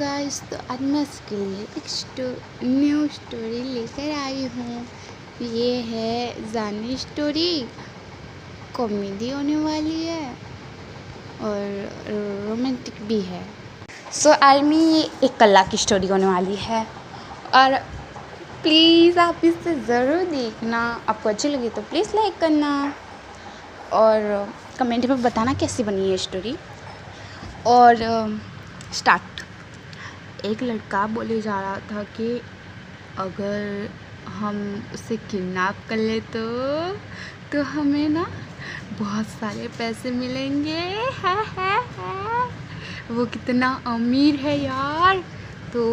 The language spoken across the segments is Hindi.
गाइस, तो आज मैं इसके लिए न्यू स्टोरी लेकर आई हूँ। ये है जानी स्टोरी। कॉमेडी होने वाली है और रोमांटिक भी है। सो आर्मी ये एक कला की स्टोरी होने वाली है और प्लीज़ आप इसे ज़रूर देखना। आपको अच्छी लगी तो प्लीज़ लाइक करना और कमेंट में बताना कैसी बनी है स्टोरी। और स्टार्ट। एक लड़का बोले जा रहा था कि अगर हम उसे किडनैप कर ले तो हमें ना बहुत सारे पैसे मिलेंगे। है वो कितना अमीर है यार। तो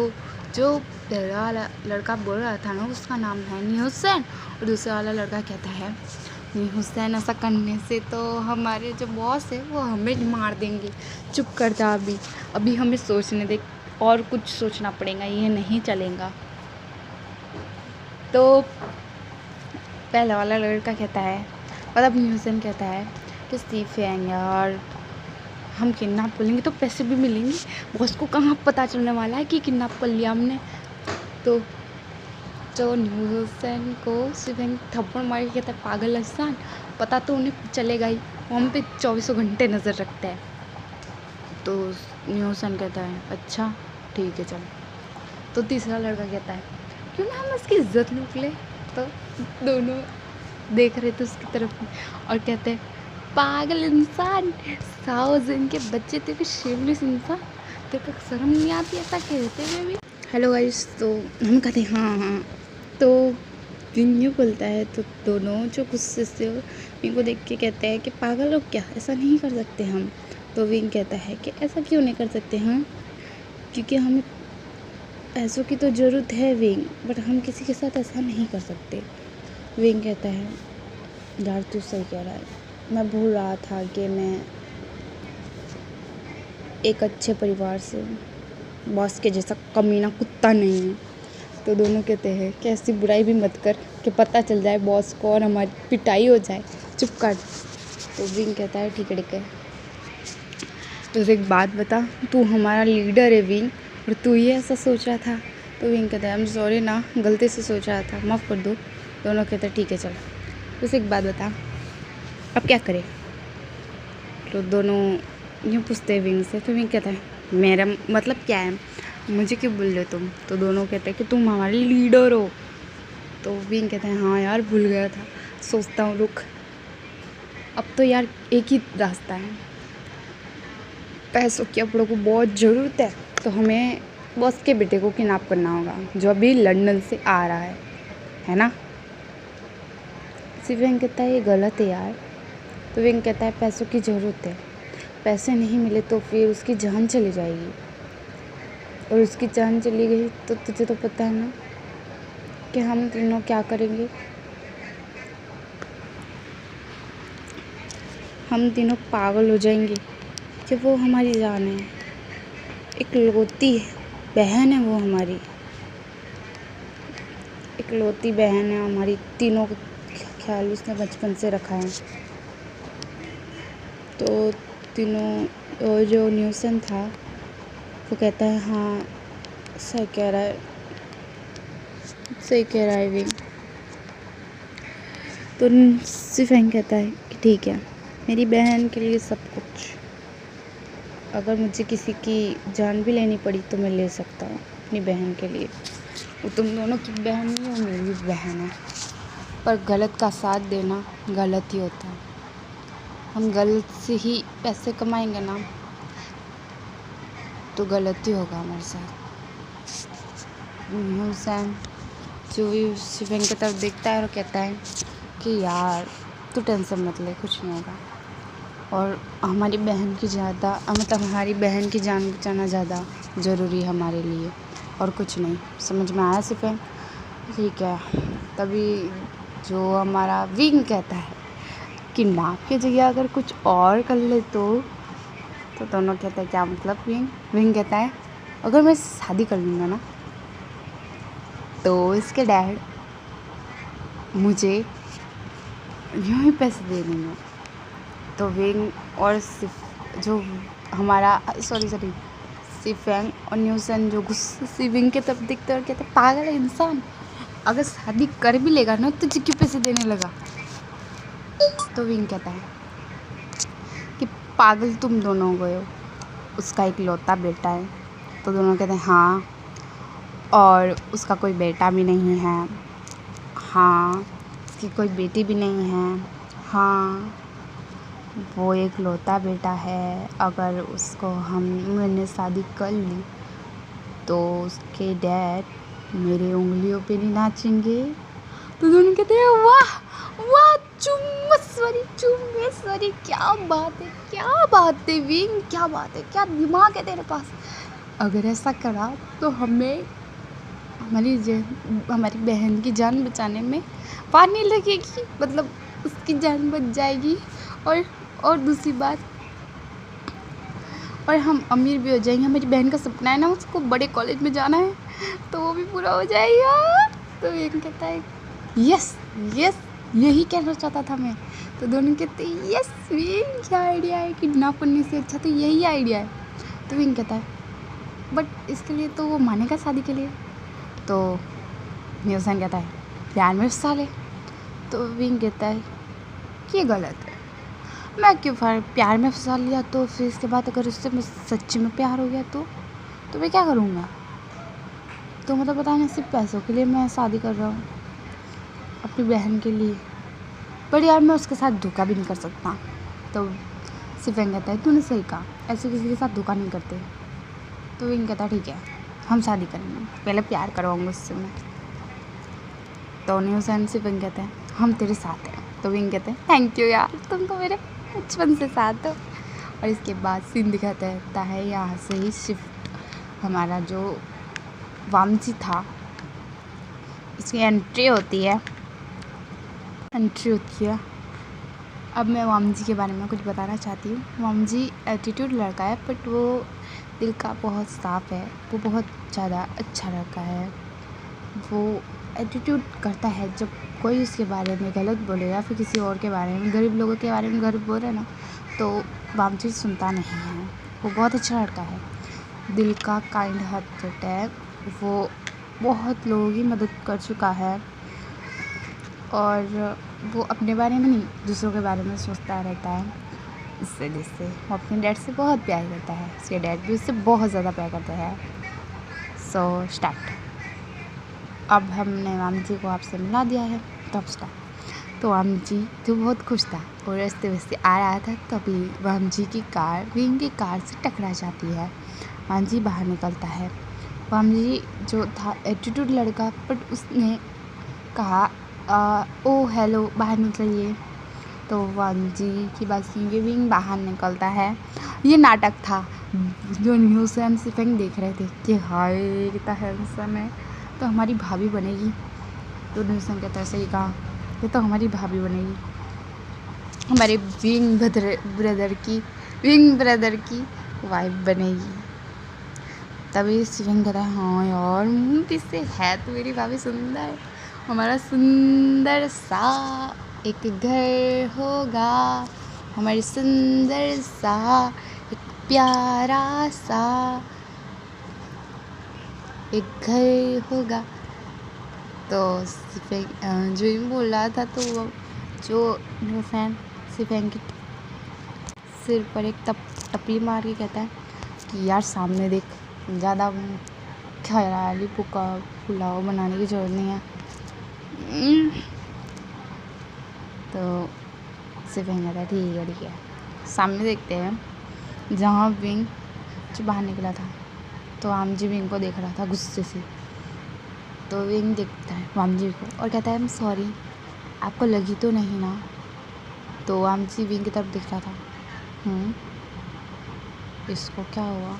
जो पहला लड़का बोल रहा था ना, उसका नाम है न्यूसन और दूसरा वाला लड़का कहता है हुसैन, ऐसा करने से तो हमारे जो बॉस है वो हमें मार देंगे। चुप कर जा, अभी हमें सोचने दे, और कुछ सोचना पड़ेगा, ये नहीं चलेगा। तो पहला वाला लड़का कहता है, मतलब हुसैन कहता है कि स्टीफ है यार, हम किडनैप कर लेंगे तो पैसे भी मिलेंगे। बॉस को कहाँ पता चलने वाला है कि किडनैप कर लिया हमने। तो जो हुसैन को सिर्फ थप्पड़ मार के कहता है, पागल इंसान, पता तो उन्हें चलेगा ही, वो हम पे 24 घंटे नज़र रखता है। तो हुसैन कहता है अच्छा ठीक है चल। तो तीसरा लड़का कहता है क्यों ना हम उसकी इज्जत लूट ले। तो दोनों देख रहे थे उसकी तरफ और कहते हैं पागल इंसान, 100 दिन के बच्चे तेरे को शेमलेस इंसान, तेरे को शर्म नहीं आती ऐसा कहते हुए भी। हेलो गाइस, तो हम कहते हैं हाँ। तो विंग यूँ बोलता है तो दोनों जो गुस्से से विंग को देख के कहते हैं कि पागल हो क्या, ऐसा नहीं कर सकते हम। तो विंग कहता है कि ऐसा क्यों नहीं कर सकते हम, क्योंकि हमें पैसों की तो ज़रूरत है विंग, बट हम किसी के साथ ऐसा नहीं कर सकते। विंग कहता है यार तू सही कह रहा है, मैं भूल रहा था कि मैं एक अच्छे परिवार से बॉस के जैसा कमीना कुत्ता नहीं है। तो दोनों कहते हैं कि ऐसी बुराई भी मत कर कि पता चल जाए बॉस को और हमारी पिटाई हो जाए, चुप कर। तो विंग कहता है ठीक है। तो एक बात बता, तू हमारा लीडर है विंग और तू ही ऐसा सोच रहा था। तो विंग कहता है आई एम सॉरी ना, गलती से सोच रहा था, माफ़ कर दो। दोनों कहते हैं ठीक है चल। तो एक बात बता, अब क्या करें। तो दोनों यूँ पूछते हैं विंग से। तो विंग कहता है मेरा मतलब क्या है, मुझे क्यों बोल रहे तुम। तो दोनों कहते हैं कि तुम हमारे लीडर हो। तो विंग कहता है हाँ यार भूल गया था, सोचता हूँ रुक। अब तो यार एक ही रास्ता है, पैसों की अपनों को बहुत ज़रूरत है, तो हमें बॉस के बेटे को किडनैप करना होगा जो अभी लंदन से आ रहा है ना। सिर्फ विंग कहता है ये गलत है यार। तो विंग कहता है पैसों की ज़रूरत है, पैसे नहीं मिले तो फिर उसकी जान चली जाएगी, और उसकी जान चली गई तो तुझे तो पता है ना कि हम तीनों क्या करेंगे। हम तीनों पागल हो जाएंगे कि वो हमारी जान है, इकलौती बहन है वो हमारी, इकलौती बहन है हमारी, तीनों का ख्याल उसने बचपन से रखा है। तो तीनों जो न्यूसन था वो कहता है हाँ सही कह रहा है विंग। तो सिफेंग कहता है कि ठीक है, मेरी बहन के लिए सब कुछ, अगर मुझे किसी की जान भी लेनी पड़ी तो मैं ले सकता हूँ अपनी बहन के लिए। वो तुम दोनों की बहन नहीं है, मेरी बहन है, पर गलत का साथ देना गलत ही होता है। हम गलत से ही पैसे कमाएंगे ना तो गलत ही होगा हमारे साथ। हुसैन जो भी शिवेंग की तरफ देखता है और कहता है कि यार तू टेंशन मत ले, कुछ नहीं होगा, और हमारी बहन की हमारी बहन की जान बचाना ज़्यादा ज़रूरी है हमारे लिए, और कुछ नहीं। समझ में आया शिवेंग? ठीक है। तभी जो हमारा विंग कहता है किडनैप की जगह अगर कुछ और कर ले तो दोनों कहते हैं क्या मतलब विंग कहता है अगर मैं शादी कर लूँगा ना तो इसके डैड मुझे यूँ ही पैसे दे देंगे। तो विंग और जो हमारा सिफेंग और न्यूसन जो गुस्से से विंग की तरफ देखते और कहते पागल है इंसान, अगर शादी कर भी लेगा ना तुझे क्यों पैसे देने लगा। तो विंग कहता है कि पागल तुम दोनों गए हो, उसका एक लौता बेटा है। तो दोनों कहते हैं हाँ, और उसका कोई बेटा भी नहीं है। हाँ, उसकी कोई बेटी भी नहीं है। हाँ, वो एक लौता बेटा है, अगर उसको मैंने शादी कर ली तो उसके डैड मेरी उंगलियों पे नहीं नाचेंगे। तो दोनों कहते हैं वाह वाह, चुम्बेश्वरी, क्या बात है विंग, क्या बात है, क्या दिमाग है तेरे पास। अगर ऐसा करा तो हमें हमारी बहन की जान बचाने में पानी लगेगी, मतलब उसकी जान बच जाएगी, और दूसरी बात, और हम अमीर भी हो जाएंगे। हमारी बहन का सपना है ना उसको बड़े कॉलेज में जाना है, तो वो भी पूरा हो जाएगा। तो विंग कहता है यस, यही कहना चाहता था मैं। तो दोनों कहते हैं यस विंग, क्या आइडिया है, किडनैप करने से अच्छा तो यही आइडिया है। तो विंग कहता है बट इसके लिए तो वो मानेगा शादी के लिए। तो न्यूसन कहता है प्यार में फंसा ले। तो विंग कहता है ये गलत है, मैं क्यों प्यार में फंसा लिया, तो फिर इसके बाद अगर उससे मैं सच्ची में प्यार हो गया तो मैं क्या करूँगा। तो मतलब पता नहीं, सिर्फ पैसों के लिए मैं शादी कर रहा हूँ, अपनी बहन के लिए, पर यार मैं उसके साथ धोखा भी नहीं कर सकता। तो सिफेंग कहता है तूने सही कहा, ऐसे किसी के साथ धोखा नहीं करते। तो विंग कहता है ठीक है हम शादी करेंगे, पहले प्यार करवाऊँगा उससे मैं। तो न्यूसन सिफेंग कहते हैं हम तेरे साथ हैं। तो विंग कहते हैं थैंक यू यार, तुम तो मेरे बचपन से साथ हो। और इसके बाद सीन दिखाता है यहाँ से ही शिफ्ट, हमारा जो वामजी था इसकी एंट्री होती है। अब मैं वामजी के बारे में कुछ बताना चाहती हूँ। वामजी एटीट्यूड लड़का है, बट वो दिल का बहुत साफ़ है, वो बहुत ज़्यादा अच्छा लड़का है। वो एटीट्यूड करता है जब कोई उसके बारे में गलत बोले या फिर किसी और के बारे में, गरीब लोगों के बारे में गलत बोल रहे ना, तो वामजी सुनता नहीं है। वो बहुत अच्छा लड़का है, दिल का काइंड हार्टेड है। वो बहुत लोगों की मदद कर चुका है, और वो अपने बारे में नहीं दूसरों के बारे में सोचता रहता है। इस वजह से वो अपने डैड से बहुत प्यार करता है, उसके डैड भी उससे बहुत ज़्यादा प्यार करते हैं। So start. अब हमने वामजी को आपसे मिला दिया है, तब स्टार्ट। तो वामजी तो बहुत खुश था और रास्ते आ रहा था, तभी वामजी की कार विंग की कार से टकरा जाती है। वामजी बाहर निकलता है। वामजी जो था एटीट्यूड लड़का, बट उसने कहा ओ हेलो बाहर निकलिए। तो वामजी की बात सुन के विंग बाहर निकलता है। ये नाटक था जो न्यूसन सिफेंग देख रहे थे कि हाय कितना हैंडसम है, तो हमारी भाभी बनेगी। तो न्यूसन कहता है सही कहा, ये तो हमारी भाभी बनेगी, हमारे विंग ब्रदर की वाइफ बनेगी। तभी सिफेंग कहता है हाँ यार मुझे से है तो मेरी भाभी सुंदर, हमारा सुंदर सा एक घर होगा, हमारी सुंदर सा एक प्यारा सा एक घर होगा। तो सिफेंग जो ही बोल रहा था, तो वो जो न्यूसन सिफेंग के सिर पर एक टपली मार के कहता है कि यार सामने देख, ज़्यादा ख्याली पुलाव बनाने की ज़रूरत नहीं है। तो सिफेंग कहता है ठीक है। सामने देखते हैं जहाँ विंग जो बाहर निकला था, तो वामजी विंग को देख रहा था गुस्से से। तो विंग देखता है वामजी को और कहता है आई एम सॉरी, आपको लगी तो नहीं ना। तो वामजी विंग की तरफ देख रहा था, इसको क्या हुआ।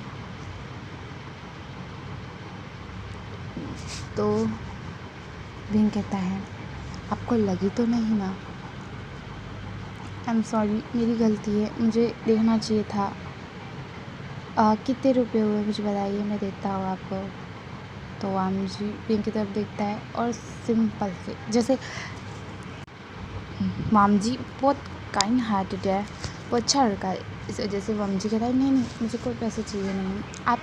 तो विंग कहता है आपको लगी तो नहीं ना, आई एम सॉरी मेरी गलती है, मुझे देखना चाहिए था। कितने रुपए हुए मुझे बताइए, मैं देता हूँ आपको। तो वामजी विंग की तरफ देखता है और सिंपल से, जैसे वामजी बहुत काइंड हार्टेड है, वो अच्छा लड़का है, इस वजह से वामजी कहता है नहीं मुझे कोई पैसे चाहिए नहीं, आप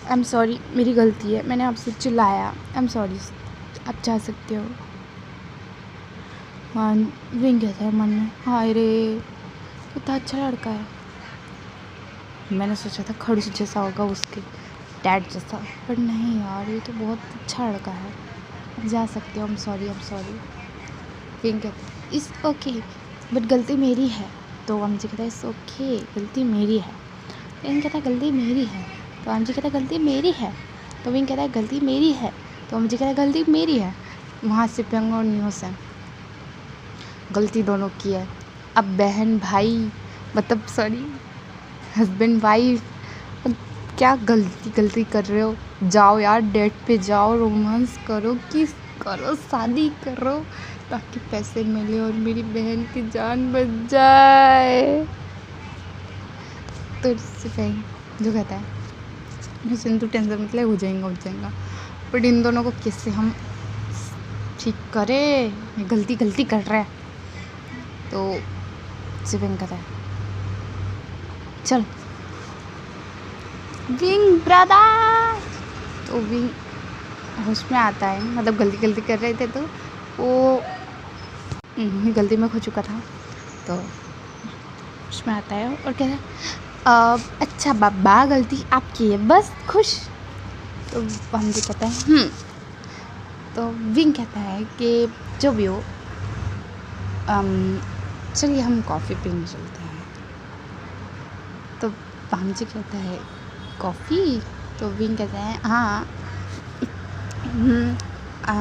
आई एम सॉरी, मेरी गलती है, मैंने आपसे चिल्लाया। आई एम सॉरी, आप जा सकते हो। हाँ, विंग कहता है मन में, हाय रे कितना अच्छा लड़का है। मैंने सोचा था खड़ूस जैसा होगा उसके डैड जैसा, पर नहीं यार, ये तो बहुत अच्छा लड़का है। आप जा सकते हो। I am sorry. विंग कहता है इस ओके, बट गलती मेरी है। तो जी कहता है इस ओके, गलती मेरी है। विंग कहता है गलती मेरी है। तो जी कहता है गलती मेरी है। तो विंग कहता है गलती मेरी है। तो जी कहता है गलती मेरी है। वहाँ से पेंग और न्यूज़ है, गलती दोनों की है। अब बहन भाई, मतलब सॉरी हस्बैंड वाइफ, क्या गलती कर रहे हो। जाओ यार डेट पे जाओ, रोमांस करो, किस करो, शादी करो, ताकि पैसे मिले और मेरी बहन की जान बच जाए। तो बहन जो कहता है सिंधु टेंशन मतलब हो जाएगा, बट इन दोनों को कैसे हम ठीक करें, ये गलती कर रहा है। तो सिपिंग कहता है चल विंग ब्रदर। तो विंग होश में आता है, मतलब गलती कर रहे थे, तो वो गलती में खो चुका था। तो होश में आता है और कहता है अच्छा बाबा, गलती आपकी है, बस खुश। तो हम जी कहता है तो विंग कहता है कि जो भी हो, चलिए हम कॉफ़ी पीने चलते हैं। तो जी कहता है कॉफ़ी। तो विंग कहता है हाँ,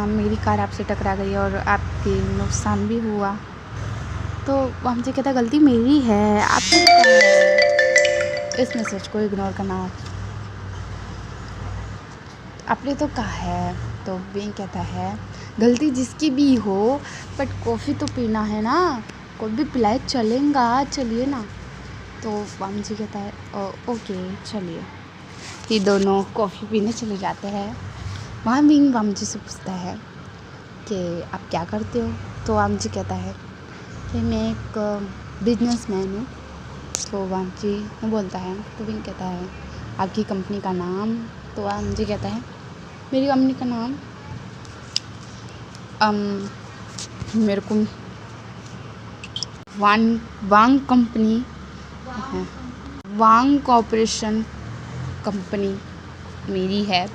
मेरी कार आपसे टकरा गई और आपके नुकसान भी हुआ। तो जी कहता है गलती मेरी है, आपने तो कहा है इस मैसेज को इग्नोर करना, आपने तो कहा है। तो विंग कहता है गलती जिसकी भी हो, बट कॉफ़ी तो पीना है ना, कॉफ़ी भी पिलाए चलेगा, चलिए ना। तो जी कहता है ओके चलिए। ये दोनों कॉफ़ी पीने चले जाते हैं। वहाँ विंग जी से पूछता है कि आप क्या करते हो। तो जी कहता है कि मैं एक बिजनेसमैन हूँ। तो जी बोलता है, तो विंग कहता है आपकी कंपनी का नाम। तो जी कहता है मेरी कंपनी का नाम मेरे को वांग कंपनी है, वांग कॉर्पोरेशन कंपनी मेरी है।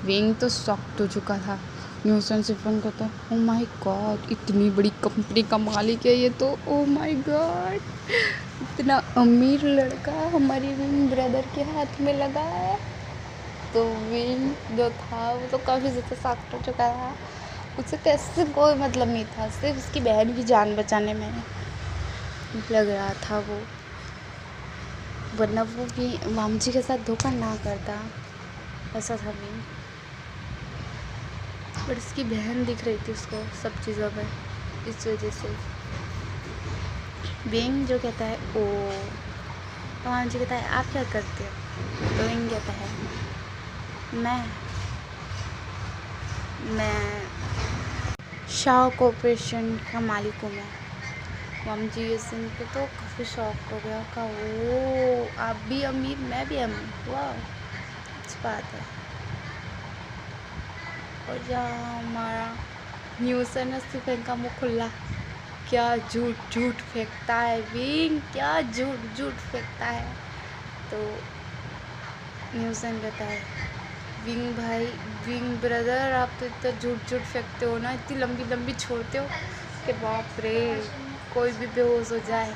विंग तो शॉक्ड हो चुका था। न्यूसन से फ़ोन करता, ओ माय गॉड, इतनी बड़ी कंपनी का मालिक है ये तो, ओ माय गॉड, इतना अमीर लड़का हमारी विंग ब्रदर के हाथ में लगा है। तो विंग जो था वो तो काफ़ी ज़्यादा शॉक्ड हो चुका था। उससे पैसे कोई मतलब नहीं था, सिर्फ उसकी बहन की जान बचाने में लग रहा था वो, वरना वो भी जी के साथ धोखा ना करता, ऐसा था विंग। बट उसकी बहन दिख रही थी उसको सब चीज़ों में, इस वजह से विंग जो कहता है ओ। तो जी कहता है आप क्या करते हो। तो विंग कहता है मैं शाह कॉर्पोरेशन का मालिक हूँ मैं। जी ये सुन के तो काफ़ी शॉक हो गया, का ओ आप भी अमीर, मैं भी अमीर, वाह अच्छी बात है। और जहाँ हमारा न्यूसन है स्टीफन का मुँह खुला, क्या झूठ फेंकता है विंग, क्या झूठ फेंकता है। तो न्यूसन कहता है विंग भाई, विंग ब्रदर, आप तो इतना झूठ फेंकते हो ना, इतनी लंबी छोड़ते हो कि बाप रे कोई भी बेहोश हो जाए।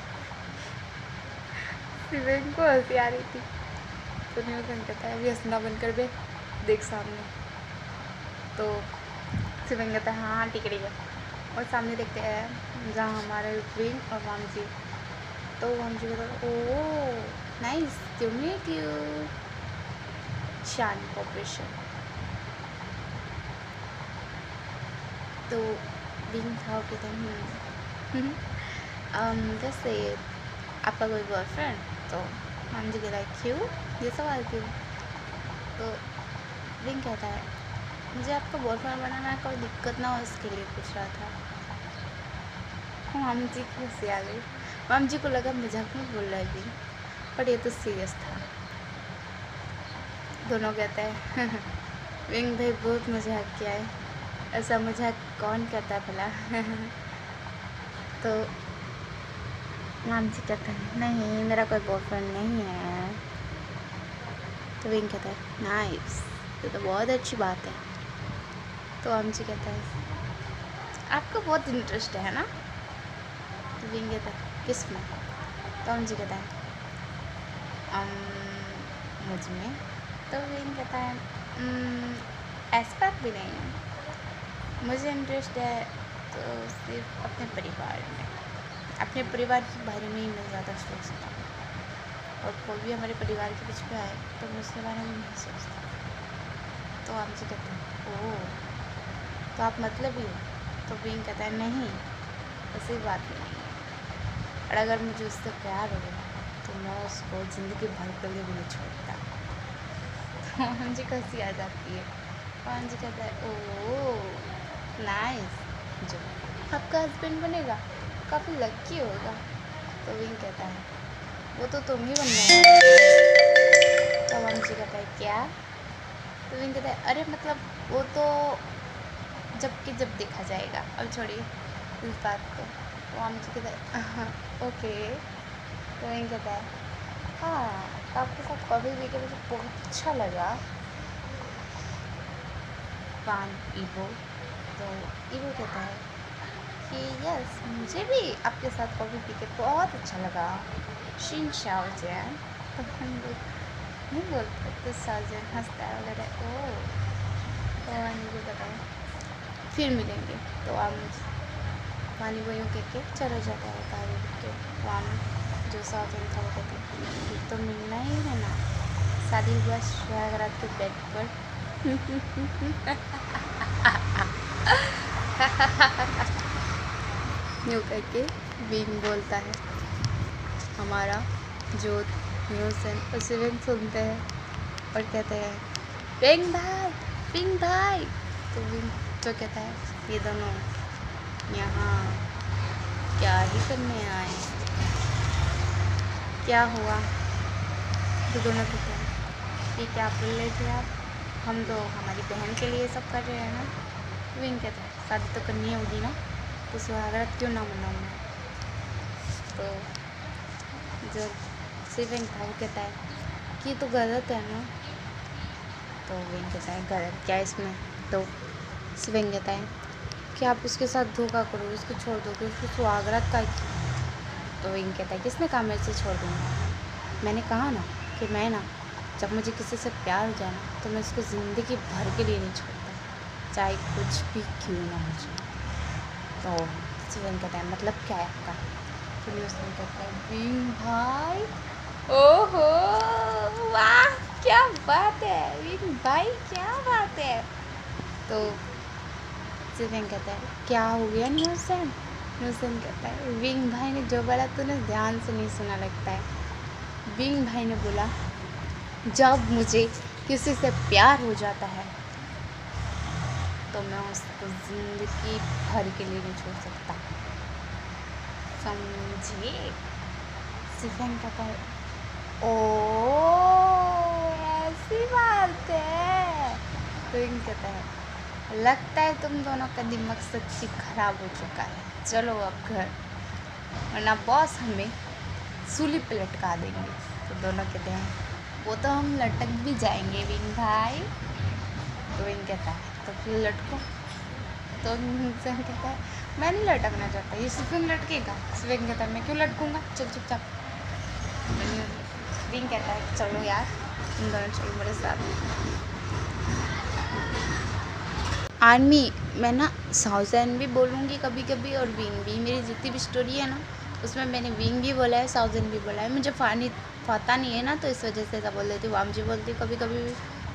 विंग को हंसी आ रही थी। तो न्यूसन कहता है अभी हंसना बंद कर बे, देख सामने। तो शिविंग कहता है हाँ ठीक है। और सामने देखते हैं जहाँ हमारे विंग और जी। तो जी कहता है oh nice to meet you Shaan Corporation. तो विंग था कहता है जैसे आपका कोई बॉयफ्रेंड। तो जी कहता है क्यों, ये सवाल क्यों। तो विंग कहता है मुझे आपका बॉयफ्रेंड बनाना कोई दिक्कत ना हो इसके लिए पूछ रहा था। जी की हंसी आ गई। जी को लगा मजाक में बोल रहा है विंग, पर ये तो सीरियस था। दोनों कहते हैं विंग भाई बहुत मजाक किया है, ऐसा मजाक कौन करता है भला। तो आमची कहता है नहीं मेरा कोई बॉयफ्रेंड नहीं है। तो विंग कहता है नाइस, तो बहुत अच्छी बात है। तो आमची कहता है आपको बहुत इंटरेस्ट है ना। तो विंग कहता है किस में। तो आमची कहता है मुझ में। तो विंग कहता है ऐसी बात भी नहीं है, मुझे इंटरेस्ट है तो सिर्फ अपने परिवार में, अपने परिवार के बारे में ही मैं ज़्यादा सोचता हूँ, और कोई भी हमारे परिवार के बीच में आए तो मैं उसके बारे में नहीं सोचता। तो आमची कहते हैं ओह तो आप मतलब ही हो। तो विंग कहता है नहीं ऐसी बात नहीं है, और अगर मुझे उससे प्यार हो गया तो मैं उसको ज़िंदगी भर के लिए भी नहीं छोड़ता। तो आमची को हंसी आ जाती है। आमची कहता है ओह नाइस, जो आपका हस्बैंड बनेगा काफ़ी लकी होगा। तो विंग कहता है वो तो तुम ही बनने वाले हो। तो आमची कहता है क्या। तो विंग कहता है अरे मतलब वो तो जब देखा जाएगा, अब छोड़िए इस बात को। तो आमची कहता है ओके। तो विंग कहता है हाँ आपके साथ कॉफ़ी पी के मुझे बहुत अच्छा लगा पान ईवो। तो ईवो कहता है कि यस मुझे भी आपके साथ कॉफ़ी पी के बहुत अच्छा लगा शिन शाओजन। तो हम लोग नहीं बोलते तो शाओजन हंसता है वगैरह ओ। तो मुझे कहता है फिर मिलेंगे। तो हम पानी वो यूँ कह के चला जाता है कार के। तो हम जो शाओजन था वो कहती है तो मिलना ही है ना, शादी हुआ सुहागरात के बेड पर। यूँ करके विंग बोलता है। हमारा जो न्यूसन और शिविंग सुनते हैं और कहते हैं विंग भाई। तो विंग जो कहता है ये दोनों यहाँ क्या ही करने आए, क्या हुआ। तो दोनों कहते हैं कि क्या बोल रहे थे आप, हम तो हमारी बहन के लिए सब कर रहे हैं ना। विंग कहता है शादी तो करनी होगी ना, तो सुहागरात क्यों ना मनाऊँ मैं। तो जो शिविंग था वो कहता है कि तो गलत है ना। तो विंग कहता है गलत क्या इसमें। तो शिविंग कहता है कि आप उसके साथ धोखा करो, उसको छोड़ दोगे, उसको सुहागरात का। तो विंग कहता है किसने कहा मेरे से छोड़ दूँगा, मैंने कहा ना कि मैं ना जब मुझे किसी से प्यार हो जाए ना तो मैं उसको ज़िंदगी भर के लिए नहीं छोड़ता, चाहे कुछ भी क्यों ना हो जाए। तो शिविंग कहता है मतलब क्या है आपका। तो न्यूज़न कहता है विंग भाई ओहो वाह क्या बात है विंग भाई क्या बात है। तो शिविंग कहता है क्या हो गया न्यूज़न। न्यूज़न कहता है विंग भाई ने जो बोला तूने ध्यान से नहीं सुना लगता है। विंग भाई ने बोला जब मुझे किसी से प्यार हो जाता है तो मैं उसको ज़िंदगी भर के लिए नहीं छोड़ सकता, समझे। शिविंग कहता है ओ ऐसी बात है। तो विंग कहता है लगता है तुम दोनों का दिमाग सच्ची खराब हो चुका है, चलो अब घर, वरना बॉस हमें सूली पे लटका देंगे। तो दोनों कहते हैं वो तो हम लटक भी जाएंगे विंग भाई। तो विंग कहता है तो फिर लटको। तो शिविंग कहता है मैं नहीं लटकना चाहता, ये शिविंग लटकेगा। शिविंग कहता है मैं क्यों लटकूँगा, चल चुपचाप। विंग कहता है चलो यार तुम दोनों चलो मेरे साथ। आर्मी मैं ना शाओजन भी बोलूँगी कभी कभी और विंग भी, मेरी जितनी भी स्टोरी है ना उसमें मैंने विंग भी बोला है शाओजन भी बोला है। मुझे पता नहीं है ना तो इस वजह से ऐसा बोल देती हूँ। वामजी बोलती हूँ कभी कभी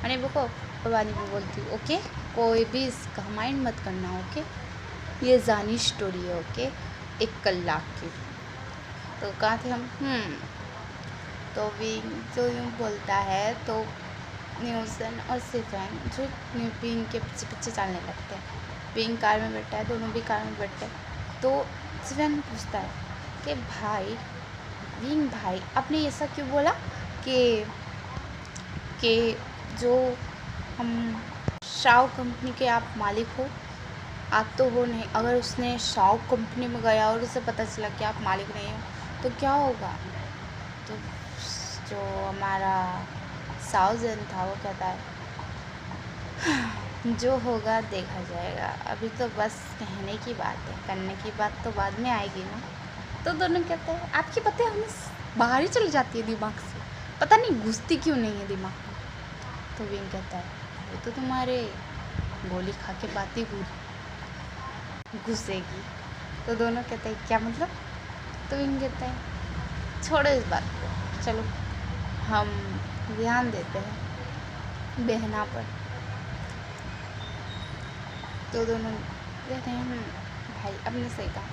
मैंने वो को वानी भी बोलती हूँ। ओके कोई भी इसका माइंड मत करना। ओके ये जानी स्टोरी है। ओके 1 कलाक की। तो कहाँ थे हम। तो विंग जो यूँ बोलता है तो न्यूज़न और शिविंग जो विंग के पीछे पीछे चलने लगते हैं। विंग कार में बैठा है, दोनों भी कार में बैठते हैं। तो शिविंग पूछता है कि भाई विंग भाई आपने ऐसा क्यों बोला कि जो हम शाओ कंपनी के आप मालिक हो, आप तो हो नहीं। अगर उसने शाओ कंपनी में गया और उसे पता चला कि आप मालिक नहीं हो तो क्या होगा? तो जो हमारा साउजन था वो कहता है जो होगा देखा जाएगा, अभी तो बस कहने की बात है, करने की बात तो बाद में आएगी ना। तो दोनों कहते हैं आपकी बातें हमें बाहर ही चली जाती है दिमाग से, पता नहीं घुसती क्यों नहीं है दिमाग में। तो विंग कहता है वो तो तुम्हारे गोली खा के बातें घुसेगी। तो दोनों कहते हैं क्या मतलब? तो विंग कहता है छोड़ो इस बात को, चलो हम ध्यान देते हैं बहना पर। तो दोनों कहते हैं भाई अपने सही कहा।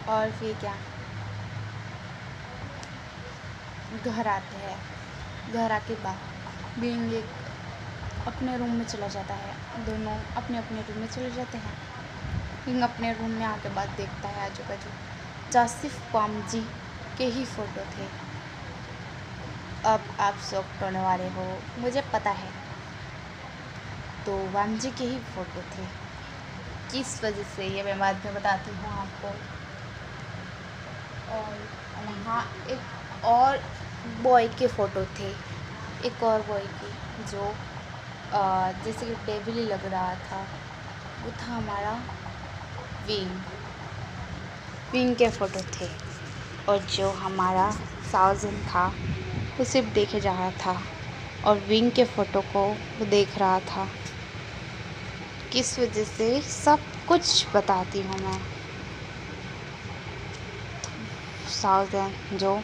और फिर क्या, घर आते हैं। घर आके बाद बीइंग एक अपने रूम में चला जाता है, दोनों अपने अपने रूम में चले जाते हैं। बीइंग अपने रूम में आके बाद देखता है आजू बाजू जहाँ सिर्फ वामजी के ही फ़ोटो थे। अब आप शॉक्ड होने वाले हो, मुझे पता है। तो वामजी के ही फ़ोटो थे, किस वजह से ये मैं बाद में बताती हूँ आपको। और वहाँ एक और बॉय के फ़ोटो थे, एक और बॉय की जो जैसे कि डेविल ही लग रहा था, वो था हमारा विंग के फ़ोटो थे। और जो हमारा साउजन था वो सिर्फ देखे जा रहा था और विंग के फ़ोटो को वो देख रहा था। किस वजह से सब कुछ बताती हूँ मैं। साउजन जो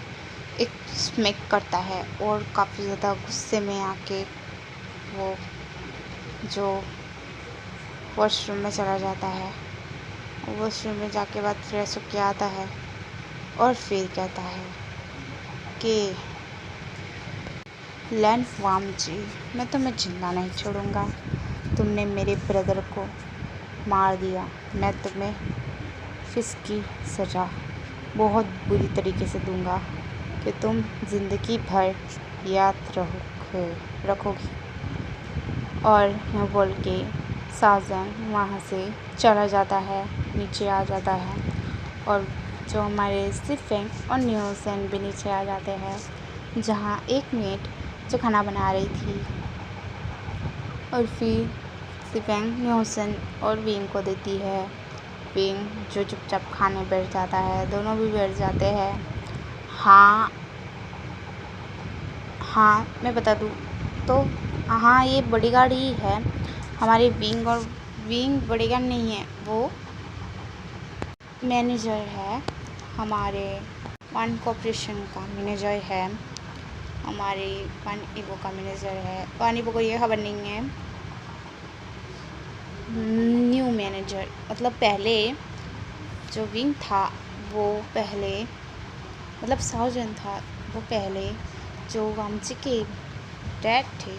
एक स्मैक करता है और काफ़ी ज़्यादा गुस्से में आके वो जो वॉशरूम में चला जाता है। वॉशरूम में जाके बाद फ्रेश होके आता है और फिर कहता है कि लैंड वामजी, मैं तुम्हें जिंदा नहीं छोड़ूंगा। तुमने मेरे ब्रदर को मार दिया, मैं तुम्हें इसकी सज़ा बहुत बुरी तरीके से दूंगा कि तुम ज़िंदगी भर याद रखोगी। और मैं बोल के साजन वहाँ से चला जाता है, नीचे आ जाता है। और जो हमारे सिफेंग और न्यूसेन भी नीचे आ जाते हैं, जहाँ एक मेड जो खाना बना रही थी और फिर सिफेंग न्यूसेन और विंग को देती है। विंग जो चुपचाप खाने बैठ जाता है, दोनों भी बैठ जाते हैं। हाँ मैं बता दूँ तो हाँ, ये बॉडीगार्ड ही है हमारे विंग। और विंग बॉडीगार्ड नहीं है, वो मैनेजर है, हमारे वन कॉर्पोरेशन का मैनेजर है, हमारे वन ईवो का मैनेजर है। वन ईवो को ये खबर नहीं है, न्यू मैनेजर मतलब पहले जो विंग था वो पहले मतलब साउजन था, वो पहले जो वामजी के डैड थे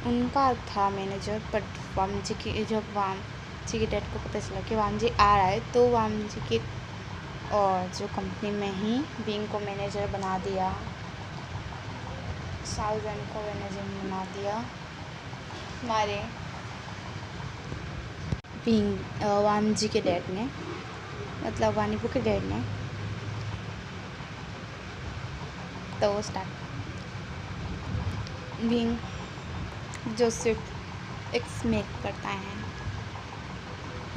उनका था मैनेजर। बट वामजी की जब वामजी के डैड को पता चला कि वामजी आ रहा है तो वामजी के और जो कंपनी में ही विंग को मैनेजर बना दिया, साउजन को मैनेजर बना दिया हमारे विंग वामजी के डैड ने, मतलब वानीपू के डैड ने। तो वो स्टार्ट विंग जो सिर्फ एक स्मैक करता है,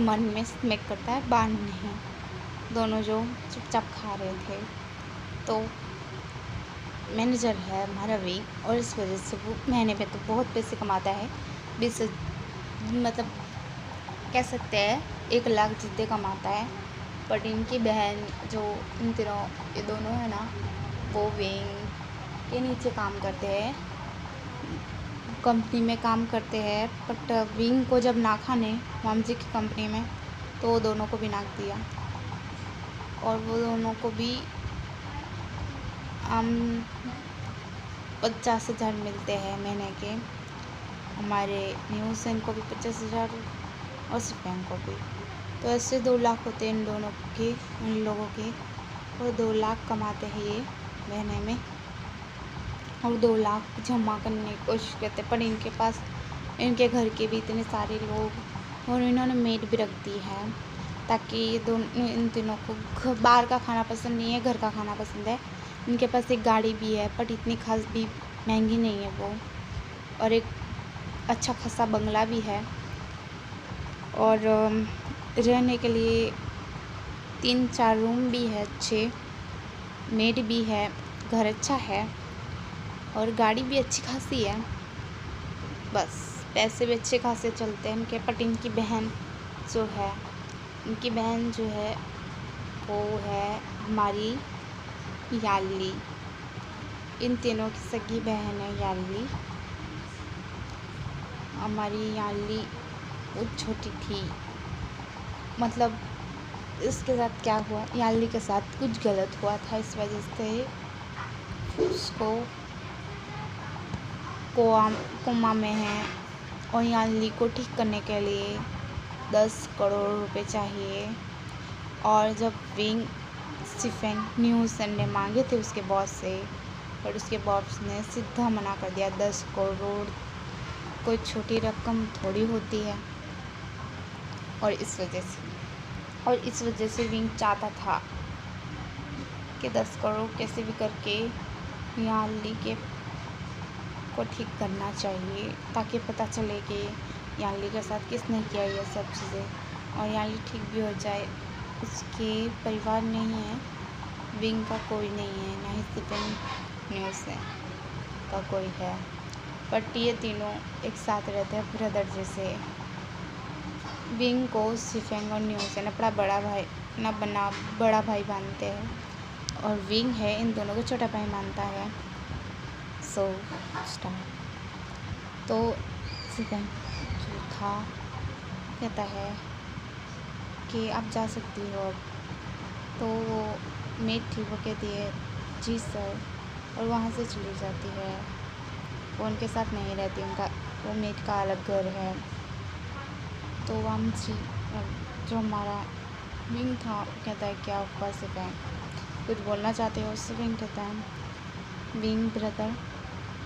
मन में स्मैक करता है, बाहर नहीं। दोनों जो चुपचाप खा रहे थे, तो मैनेजर है हमारा विंग और इस वजह से वो महीने में तो बहुत पैसे कमाता है। 20 मतलब कह सकते हैं 1 लाख जितने कमाता है। बट इनकी बहन जो इन तीनों ये दोनों है ना, वो विंग के नीचे काम करते हैं, कंपनी में काम करते हैं। बट विंग को जब नाखा ने वामजी की कंपनी में, तो वो दोनों को भी नाक दिया और वो दोनों को भी 50,000 मिलते हैं महीने के। हमारे न्यूसेन को भी 50,000 और सिफेंग को भी। तो ऐसे 2 लाख होते हैं इन दोनों के, उन लोगों के। और 2 लाख कमाते हैं ये महीने में। और 2 लाख जमा करने की कोशिश करते, पर इनके पास इनके घर के भी इतने सारे लोग, और इन्होंने मेड भी रख दी है ताकि इन तीनों को बाहर का खाना पसंद नहीं है, घर का खाना पसंद है। इनके पास एक गाड़ी भी है, बट इतनी खास भी महंगी नहीं है वो, और एक अच्छा खासा बंगला भी है, और रहने के लिए 3-4 रूम भी है अच्छे, मेड भी है, घर अच्छा है और गाड़ी भी अच्छी खासी है। बस पैसे भी अच्छे खासे चलते हैं इनके। बट इनकी बहन जो है वो है हमारी याली। इन तीनों की सगी बहन है याली। हमारी याली वो छोटी थी, मतलब इसके साथ क्या हुआ, याली के साथ कुछ गलत हुआ था, इस वजह से उसको कोमा में है, और याली को ठीक करने के लिए 10 करोड़ रुपए चाहिए। और जब विंग स्टीफन न्यूज़ ने मांगे थे उसके बॉस से, पर उसके बॉस ने सीधा मना कर दिया। 10 करोड़ कोई छोटी रकम थोड़ी होती है, और इस वजह से विंग चाहता था कि 10 करोड़ कैसे भी करके याली को ठीक करना चाहिए, ताकि पता चले कि याली के साथ किसने किया ये सब चीज़ें, और याली ठीक भी हो जाए। उसके परिवार नहीं है, विंग का कोई नहीं है, ना ही स्टीफन न्यूज़ का कोई है, बट ये तीनों एक साथ रहते हैं ब्रदर जैसे। विंग को स्टीफन और न्यूज़ अपना बड़ा भाई मानते हैं, और विंग है इन दोनों को छोटा भाई मानता है। So start. तो स्टीफन जो था कहता है कि आप जा सकती हो अब। तो वो मेड थी, वो कहती है जी सर, और वहाँ से चली जाती है। वो उनके साथ नहीं रहती, वो मेड का अलग घर है। तो वामसी जो हमारा विंग था कहता है क्या हुआ स्टीफन, कुछ बोलना चाहते हो? स्टीफन कहता है विंग ब्रदर,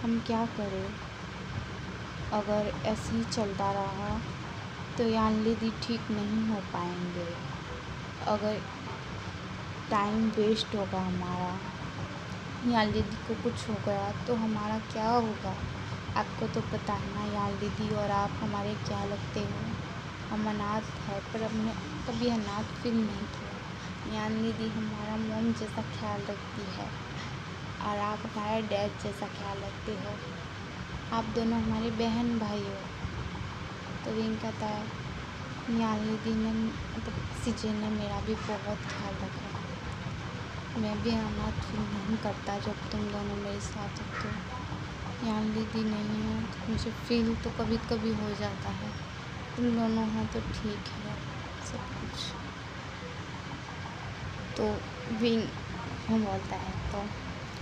हम क्या करें, अगर ऐसे ही चलता रहा तो याली दी ठीक नहीं हो पाएंगे, अगर टाइम वेस्ट होगा हमारा, याली दी को कुछ हो गया तो हमारा क्या होगा? आपको तो पता है ना याली दी और आप हमारे क्या लगते हो, हम अनाथ है, पर हमने कभी अनाथ फील नहीं किया। याली दी हमारा मॉम जैसा ख्याल रखती है, और आप हमारे डैड जैसा ख्याल रखते हो, आप दोनों हमारे बहन भाई हो। तो विंग कहता है याली दी ने मतलब सीजे ने मेरा भी बहुत ख्याल रखा, मैं भी अनाथ फील नहीं करता जब तुम दोनों मेरे साथ होते हो। याली दी नहीं है तो मुझे फील तो कभी कभी हो जाता है, तुम दोनों हो तो ठीक है सब कुछ। तो विंग हम बोलता है, तो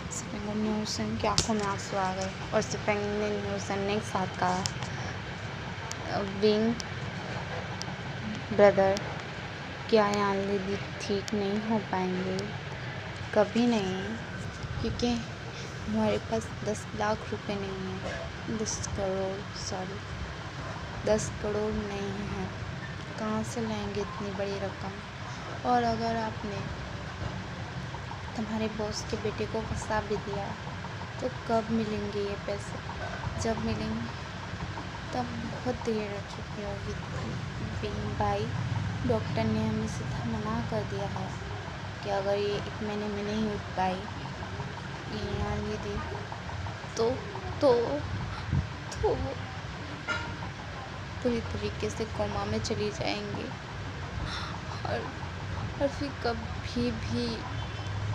स्टीफन और न्यूसन की आंखों में आंसू आ गए, और स्टीफन ने न्यूसन ने एक साथ कहा विंग ब्रदर, क्या याली दी ठीक नहीं हो पाएंगे? कभी नहीं, क्योंकि हमारे पास 10 लाख रुपए नहीं है, 10 करोड़ नहीं है, कहाँ से लाएंगे इतनी बड़ी रकम? और अगर आपने तुम्हारे बॉस के बेटे को फंसा भी दिया तो कब मिलेंगे ये पैसे? जब मिलेंगे तब बहुत देर हो चुकी होगी। विंग भाई, डॉक्टर ने हमें सीधा मना कर दिया है कि अगर ये 1 महीने में नहीं उठ पाई याली दी तो पूरी तरीके से कोमा में चली जाएंगी, और फिर कभी भी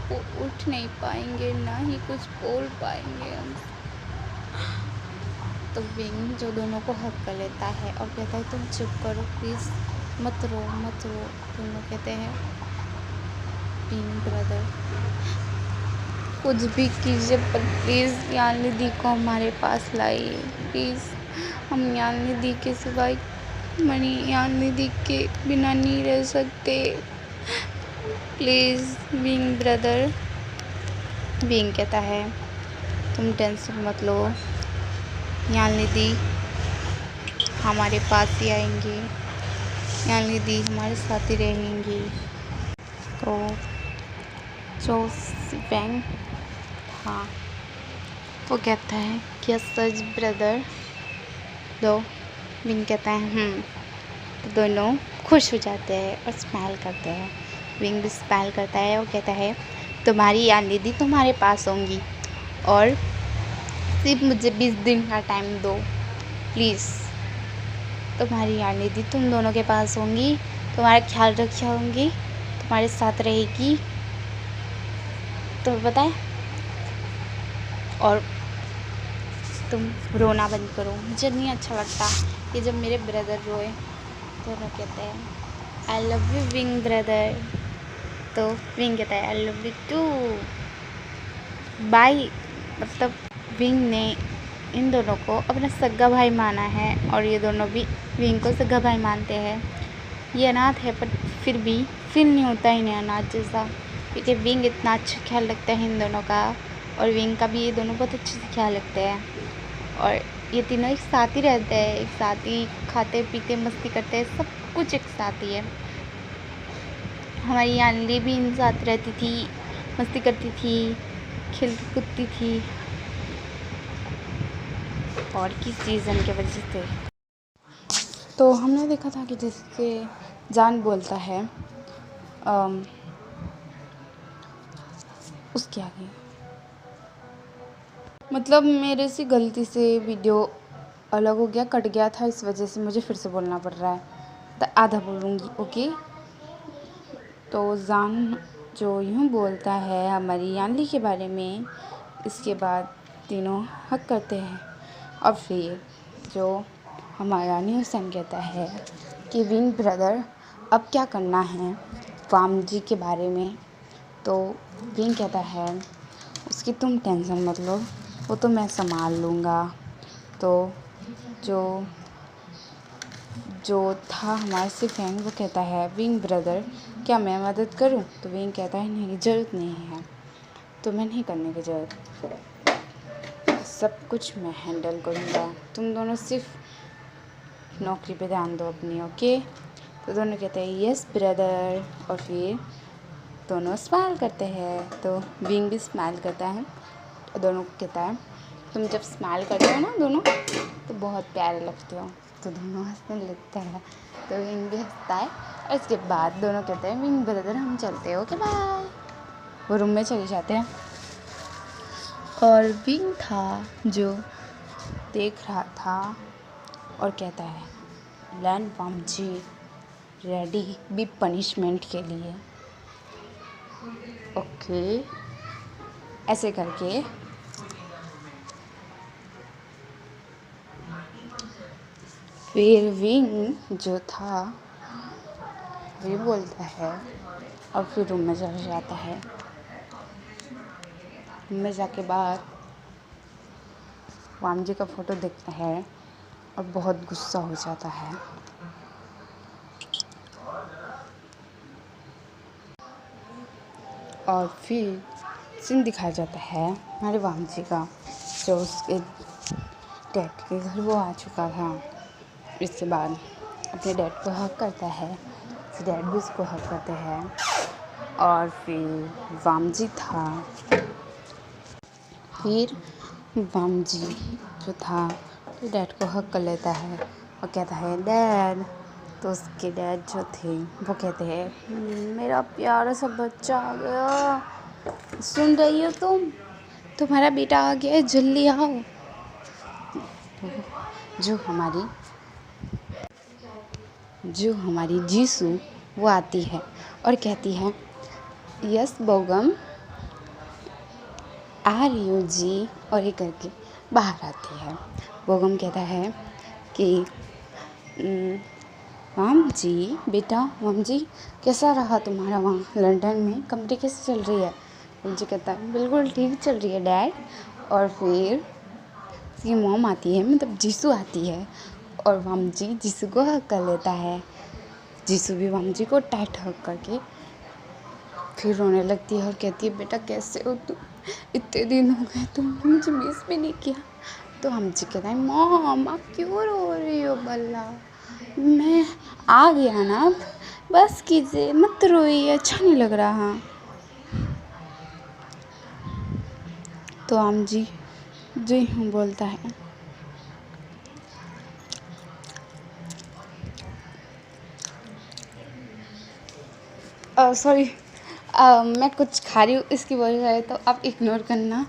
वो उठ नहीं पाएंगे, ना ही कुछ बोल पाएंगे हम। तो विंग जो दोनों को हक कर लेता है और कहता है तुम चुप करो प्लीज़, मत रो। दोनों कहते हैं विंग ब्रदर कुछ भी कीजिए, पर प्लीज़ याली दी को हमारे पास लाइए प्लीज़, हम याली दी के सिवाय याली दी के बिना नहीं रह सकते, प्लीज़ विंग ब्रदर। विंग कहता है तुम टेंशन मत लो, यानी दी हमारे पास ही आएंगी, यानी दी हमारे साथ ही रहेंगी। तो जो बैंक था वो कहता है कि सच ब्रदर दो, विंग कहता है तो दोनों खुश हो जाते हैं और स्माइल करते हैं। विंग भी स्माइल करता है और कहता है तुम्हारी यानी दी तुम्हारे पास होंगी और सिर्फ मुझे 20 दिन का टाइम दो प्लीज़। तुम्हारी यानी दी तुम दोनों के पास होंगी, तुम्हारा ख्याल रखा होंगी, तुम्हारे साथ रहेगी। तो बताए और तुम रोना बंद करो, मुझे नहीं अच्छा लगता कि जब मेरे ब्रदर रोए। तो वो कहते हैं I love you Wing brother. तो विंग कहता है I love you too bye. मतलब विंग ने इन दोनों को अपना सगा भाई माना है और ये दोनों भी विंग को सगा भाई मानते हैं। ये अनाथ है पर फिर भी फील नहीं होता इन्हें अनाथ जैसा, क्योंकि विंग इतना अच्छा ख्याल रखता है इन दोनों का और विंग का भी ये दोनों बहुत अच्छे से ख्याल रखते हैं। और ये तीनों एक साथ ही रहते हैं, एक साथ ही खाते पीते मस्ती करते हैं, सब कुछ एक साथ ही है। हमारी यानी भी इन साथ रहती थी, मस्ती करती थी, खेलती कूदती थी। और किस रीज़न की वजह से तो हमने देखा था कि जैसे जान बोलता है उसके आगे मतलब मेरे से गलती से वीडियो अलग हो गया, कट गया था, इस वजह से मुझे फिर से बोलना पड़ रहा है। तो आधा बोलूँगी ओके। तो जान जो यूँ बोलता है हमारी यानी के बारे में, इसके बाद तीनों हक करते हैं। और फिर जो हमारा न्यूसन कहता है कि विंग ब्रदर अब क्या करना है वाम जी के बारे में। तो विंग कहता है उसकी तुम टेंशन मत लो, वो तो मैं संभाल लूँगा। तो जो था हमारे से फैंग वो कहता है विंग ब्रदर क्या मैं मदद करूं। तो विंग कहता है नहीं ज़रूरत नहीं है, तो मैं नहीं करने की ज़रूरत, सब कुछ मैं हैंडल करूँगा, तुम दोनों सिर्फ नौकरी पे ध्यान दो अपनी ओके। तो दोनों कहते हैं यस ब्रदर और फिर दोनों स्माइल करते हैं। तो विंग भी स्माइल करता है और दोनों को कहता है तुम जब स्माइल करते हो ना दोनों तो बहुत प्यारे लगते हो। तो दोनों हंसने लगते हैं, तो विंग भी हंसता है और इसके बाद दोनों कहते हैं विंग ब्रदर हम चलते हो कि बाय। वो रूम में चले जाते हैं और विंग था जो देख रहा था और कहता है लैंड वाम जी रेडी भी पनिशमेंट के लिए ओके। ऐसे करके फिर विंग जो था वो बोलता है और फिर रूम में चला जाता है। रूम में जाके बाद वाम जी का फ़ोटो देखता है और बहुत गुस्सा हो जाता है। और फिर सीन दिखाया जाता है हमारे वाम जी का, जो उसके डैड के घर वो आ चुका था। इसके बाद अपने डैड को हक करता है, फिर डैड भी उसको हक करते हैं। और फिर वाम जी था, फिर वाम जी जो था तो डैड को हक कर लेता है और कहता है डैड। तो उसके डैड जो थे वो कहते हैं मेरा प्यारा सा बच्चा आ गया, सुन रही हो तुम्हारा बेटा आ गया है, जल्दी आओ। जो हमारी जीसू वो आती है और कहती है यस बोगम आ रही हो जी, और ये करके बाहर आती है। बोगम कहता है कि वाम जी बेटा, वाम जी कैसा रहा तुम्हारा वहाँ लंदन में, कंपनी कैसे चल रही है। वाम जी कहता है बिल्कुल ठीक चल रही है डैड। और फिर उसकी मॉम आती है, मतलब जीसू आती है और वाम जी जीसू को हक कर लेता है। जीसू भी वाम जी को टाइट हक करके फिर रोने लगती है और कहती है बेटा कैसे हो तुम, इतने दिन हो गए तुमने मुझे मिस भी नहीं किया। तो हम जी कहते हैं मॉम आप क्यों रो रही हो बल्ला, मैं आ गया ना अब, बस कीजिए मत रोइए, अच्छा नहीं लग रहा। तो हम जी जी हाँ बोलता है। सॉरी मैं कुछ खा रही हूँ इसकी वजह है, तो आप इग्नोर करना।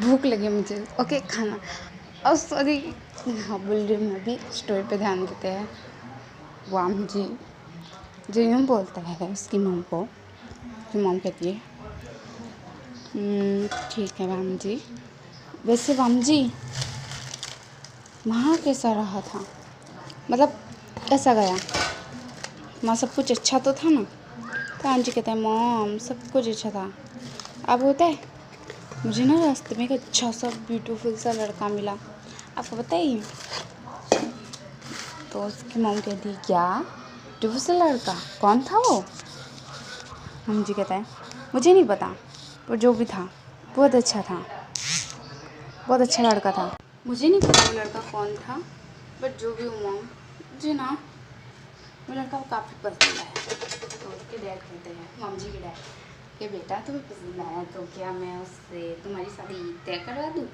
भूख लगी मुझे, ओके खाना। और सॉरी, हाँ बोल रही हूँ, मैं भी स्टोरी पे ध्यान देते हैं। वाम जी जो यूँ बोलता है उसकी मॉम को, जो मॉम कहती है ठीक है वाम जी, वैसे वाम जी वहाँ कैसा रहा था, मतलब कैसा गया वहाँ, सब कुछ अच्छा तो था ना। तो आंटी कहता है मॉम सब कुछ अच्छा था। अब होता है मुझे ना रास्ते में एक अच्छा सा ब्यूटीफुल सा लड़का मिला, आपको पता ही है। तो उसकी मॉम कहती है क्या ब्यूटीफुल सा लड़का, कौन था वो। हम जी कहता है मुझे नहीं पता, पर जो भी था बहुत अच्छा था, बहुत अच्छा लड़का था। मुझे नहीं पता वो लड़का कौन था, बट जो भी हुआ मुझे ना वो लड़का काफ़ी पसंद आया। तो उसके डैड कहते हैं, मॉम जी के डैड, कि बेटा तुम्हें पसंद आया तो क्या मैं उससे तुम्हारी शादी तय करवा दूँ।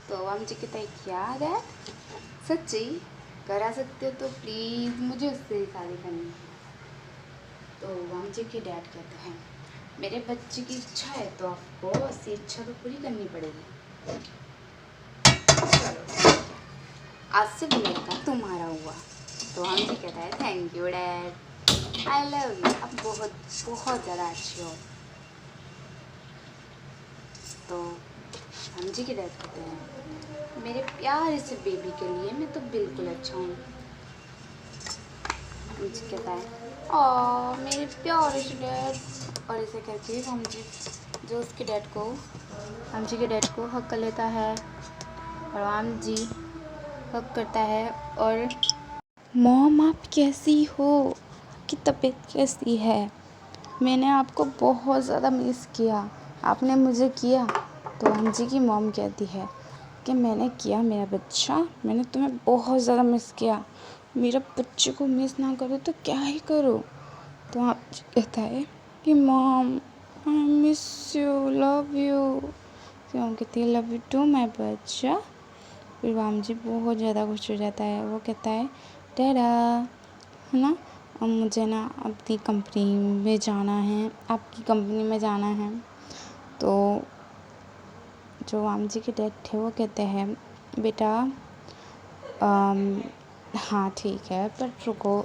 तो मॉम जी कहते हैं क्या डैड सच्ची करा सकते हो तो प्लीज़ मुझे उससे शादी करनी है। तो मॉम जी के डैड कहते हैं मेरे बच्चे की इच्छा है तो आपको उसकी इच्छा तो पूरी करनी पड़ेगी। चलो आज से वो लड़का तुम्हारा हुआ। तो हम जी कहता है thank you dad, I love you, आप बहुत बहुत ज़्यादा अच्छे हो। तो हम जी के डैड कहते हैं मेरे प्यारे से बेबी के लिए मैं तो बिल्कुल अच्छा हूँ। हम जी कहता है मेरे प्यारे से डैड, और ऐसे करके हम जी जो उसके डैड को, हम जी के डैड को हक कर लेता है, और हम जी हक करता है। और मॉम आप कैसी हो, कि तबीयत कैसी है, मैंने आपको बहुत ज़्यादा मिस किया, आपने मुझे किया। तो हम जी की मॉम कहती है कि मैंने किया मेरा बच्चा, मैंने तुम्हें बहुत ज़्यादा मिस किया, मेरा बच्चे को मिस ना करो तो क्या ही करो। तो आप कहता है कि mom I miss you, love you. तो हम कहती है लव यू टू माय बच्चा। फिर राम जी बहुत ज़्यादा खुश हो जाता है, वो कहता है डैडा है ना, अब मुझे ना अपनी कंपनी में जाना है, आपकी कंपनी में जाना है। तो जो राम जी के डैड थे वो कहते हैं बेटा हाँ ठीक है, पर रुको,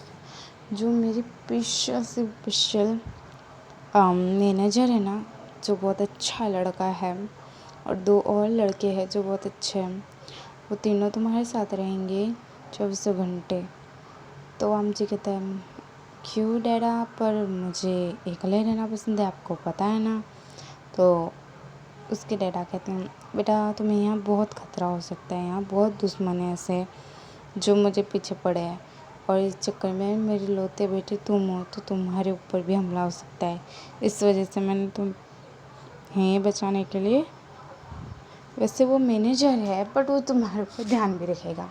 जो मेरी स्पेशल मैनेजर है ना, जो बहुत अच्छा लड़का है, और 2 और लड़के हैं जो बहुत अच्छे हैं, वो तीनों तुम्हारे साथ रहेंगे 24 घंटे। तो हम जी कहते हैं क्यों डैडा, पर मुझे अकेले रहना पसंद है, आपको पता है ना। तो उसके डैडा कहते हैं बेटा तुम्हें यहाँ बहुत ख़तरा हो सकता है, यहाँ बहुत दुश्मन है ऐसे जो मुझे पीछे पड़े हैं, और इस चक्कर में मेरे लौते बेटे तुम हो तो तुम्हारे ऊपर भी हमला हो सकता है, इस वजह से मैंने तुम्हें बचाने के लिए, वैसे वो मैनेजर है बट वो तुम्हारे ऊपर ध्यान भी रखेगा।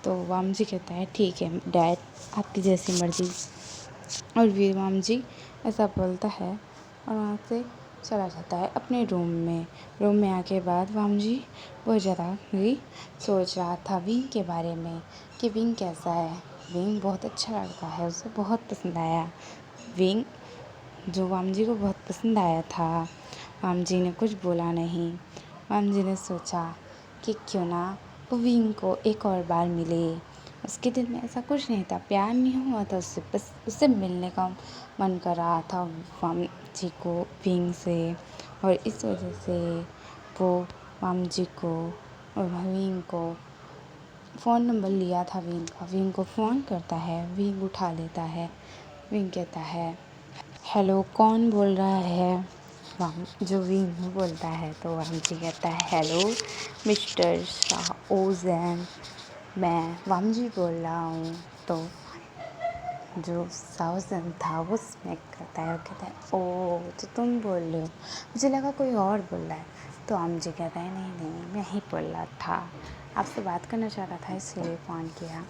तो वाम जी कहता है ठीक है डैड आपकी जैसी मर्ज़ी। और वीर वाम जी ऐसा बोलता है और वहाँ से चला जाता है अपने रूम में आके बाद वाम जी बहुत ज़्यादा ही सोच रहा था विंग के बारे में कि विंग कैसा है। विंग बहुत अच्छा लड़का है, उसे बहुत पसंद आया विंग, जो वाम जी को बहुत पसंद आया था। वाम जी ने कुछ बोला नहीं। वाम जी ने सोचा कि क्यों ना वो विंग को एक और बार मिले। उसके दिल में ऐसा कुछ नहीं था, प्यार नहीं हुआ था उससे, बस उससे मिलने का मन कर रहा था वाम जी को विंग से, और इस वजह से वो वाम जी को और विंग को फ़ोन नंबर लिया था विंग का। विंग को फ़ोन करता है, विंग उठा लेता है। विंग कहता है हेलो कौन बोल रहा है, वाम जो विंग बोलता है। तो वाम जी कहता है हेलो मिस्टर शाह ओजैन, मैं वाम जी बोल रहा हूँ। तो जो साउजन था वो स्मैक करता है और कहता है ओ तो तुम बोल रहे हो, मुझे लगा कोई और बोल रहा है। तो आमजी कहता है नहीं नहीं मैं ही बोल रहा था, आपसे बात करना चाह रहा था इसलिए फ़ोन किया।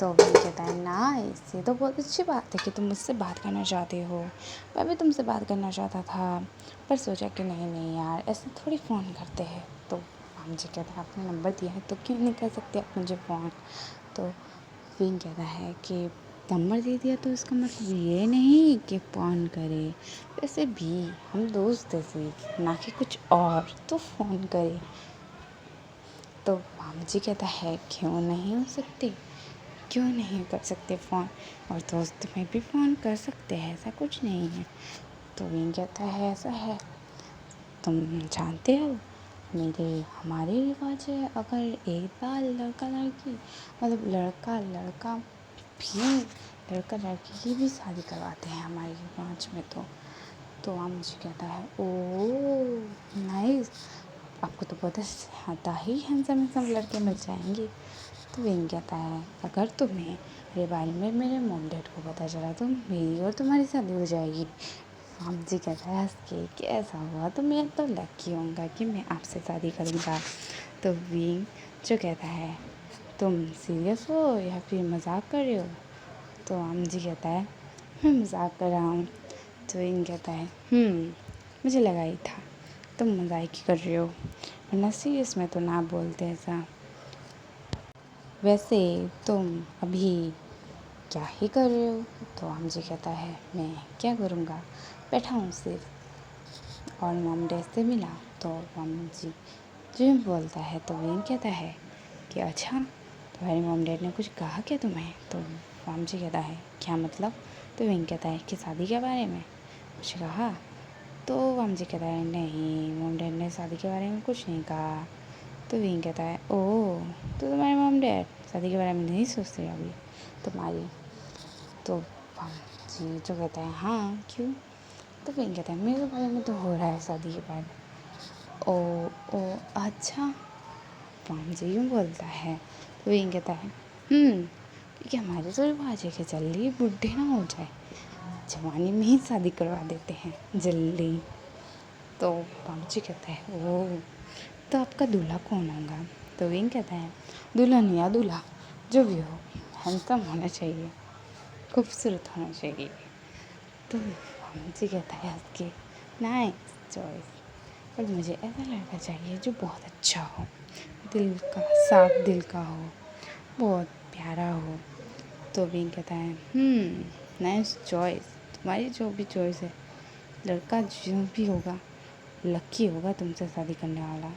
तो वो कहता है ना ये तो बहुत अच्छी बात है कि तुम मुझसे बात करना चाहते हो, मैं भी तुमसे बात करना चाहता था, पर सोचा कि नहीं नहीं यार ऐसे थोड़ी फ़ोन करते हैं। तो आमजी कहता है आपने नंबर दिया है तो क्यों नहीं कर सकते आप मुझे फ़ोन। तो विंग कहता है कि नंबर दे दिया तो इसका मतलब ये नहीं कि फ़ोन करे, वैसे भी हम दोस्त हैं सिर्फ, ना कि कुछ और, तो फ़ोन करे। तो मामा जी कहता है क्यों नहीं हो सकते, क्यों नहीं कर सकते फ़ोन, और दोस्त में भी फ़ोन कर सकते हैं, ऐसा कुछ नहीं है। तो विंग कहता है ऐसा है, तुम जानते हो हमारे रिवाज है अगर एक बार लड़का लड़की मतलब लड़का लड़का भी लड़का लड़की की भी शादी करवाते हैं हमारे रिवाज में। तो वहाँ मुझे कहता है ओ नाइस, आपको तो बहुत ज़्यादा ही हैंडसम लड़के मिल जाएंगे। तो विंग कहता है अगर तुम्हें मेरे बारे में मेरे मॉम डैड को पता चला तो मेरी और तुम्हारी शादी हो जाएगी। माम जी कहता है हंस के कि ऐसा हुआ तो मैं तो लकी होऊंगा कि मैं आपसे शादी करूँगा। तो विंग जो कहता है तुम सीरियस हो या फिर मजाक कर रहे हो। तो माम जी कहता है मैं मजाक कर रहा हूँ। तो विंग कहता है मुझे लगा ही था तुम मजाक ही कर रहे हो, वरना सीरियस में तो ना बोलते ऐसा। वैसे तुम अभी क्या ही कर रहे हो। तो हम जी कहता है मैं क्या करूँगा, बैठा हूँ सिर्फ, और मॉम डैड से मिला। तो मॉम जी जो बोलता है तो विंग कहता है कि अच्छा तुम्हारे मॉम डैड ने कुछ कहा क्या तुम्हें। तो मॉम जी कहता है क्या मतलब। तो विंग कहता है कि शादी के बारे में कुछ कहा। तो मॉम जी कहता है नहीं मॉम डैड ने शादी के बारे में कुछ नहीं कहा। तो विंग कहता है ओह तो तुम्हारे मॉम डैड शादी के बारे में नहीं सोचते अभी तुम्हारी। तो मॉम जी जो कहता है हाँ क्यों। तो विंग कहता है मेरे बारे में तो हो रहा है शादी के बारे में। ओ अच्छा मॉम जी यूँ बोलता है। तो विंग कहता है क्योंकि हमारे तो रिवाज है कि जल्दी बुढ़े ना हो जाए, जवानी में ही शादी करवा देते हैं जल्दी। तो मॉम जी कहता है ओह तो आपका दूल्हा कौन होगा। तो विंग कहता है दुल्हन या दूल्हा जो भी हो हैंडसम होना चाहिए, खूबसूरत होना चाहिए। तो मुझे कहता है हंस के नाइस चॉइस, पर मुझे ऐसा लड़का चाहिए जो बहुत अच्छा हो, दिल का साफ दिल का हो, बहुत प्यारा हो। तो विंग कहता है नाइस चॉइस, तुम्हारी जो भी चॉइस है, लड़का जो भी होगा लकी होगा तुमसे शादी करने वाला।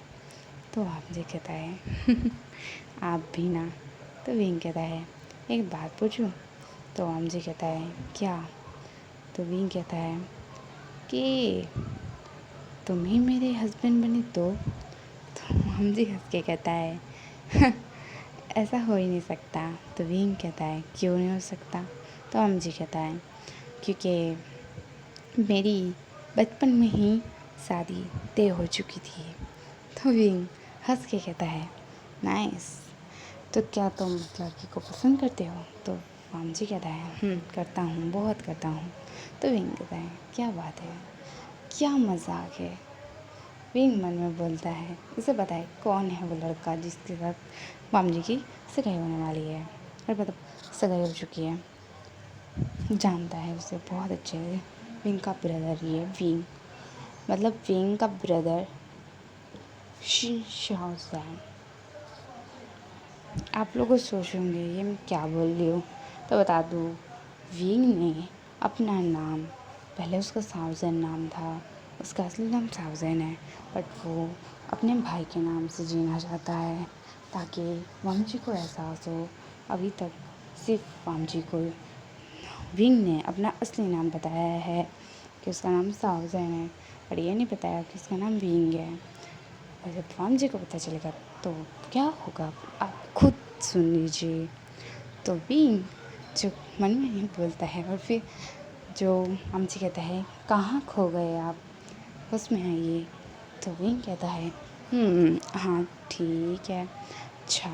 तो आप जी कहता है आप भी ना। तो विंग कहता है एक बात पूछूं। तो आम जी कहता है क्या। तो विंग कहता है कि तुम ही मेरे हस्बैंड बने तो आम जी हंस के कहता है ऐसा हो ही नहीं सकता। तो विंग कहता है क्यों नहीं हो सकता। तो आम जी कहता है क्योंकि मेरी बचपन में ही शादी तय हो चुकी थी। तो विंग हंस के कहता है नाइस, तो क्या तुम लड़की को पसंद करते हो। तो माम जी कहता है करता हूँ बहुत करता हूँ। तो विंग कहता है क्या बात है, क्या मजाक है। विंग मन में बोलता है इसे बताए कौन है वो लड़का जिसके साथ माम जी की सगाई होने वाली है, और मतलब सगाई हो चुकी है, जानता है उसे बहुत अच्छे से। विंग का ब्रदर ये विंग मतलब विंग का ब्रदर शाओ। आप लोग सोच होंगे ये मैं क्या बोल रही हूँ, तो बता दूँ विंग ने अपना नाम, पहले उसका साउजन नाम था, उसका असली नाम साउजन है, बट वो अपने भाई के नाम से जीना चाहता है ताकि वामजी को एहसास हो। अभी तक सिर्फ वामजी को विंग ने अपना असली नाम बताया है कि उसका नाम साउजन है, पर ये नहीं बताया कि उसका नाम विंग है। और जब राम जी को पता चलेगा तो क्या होगा आप खुद सुन लीजिए। तो विंग जो मन में ही बोलता है, और फिर जो राम जी कहता है कहाँ खो गए आप उसमें आइए। तो विंग कहता है हाँ ठीक है अच्छा,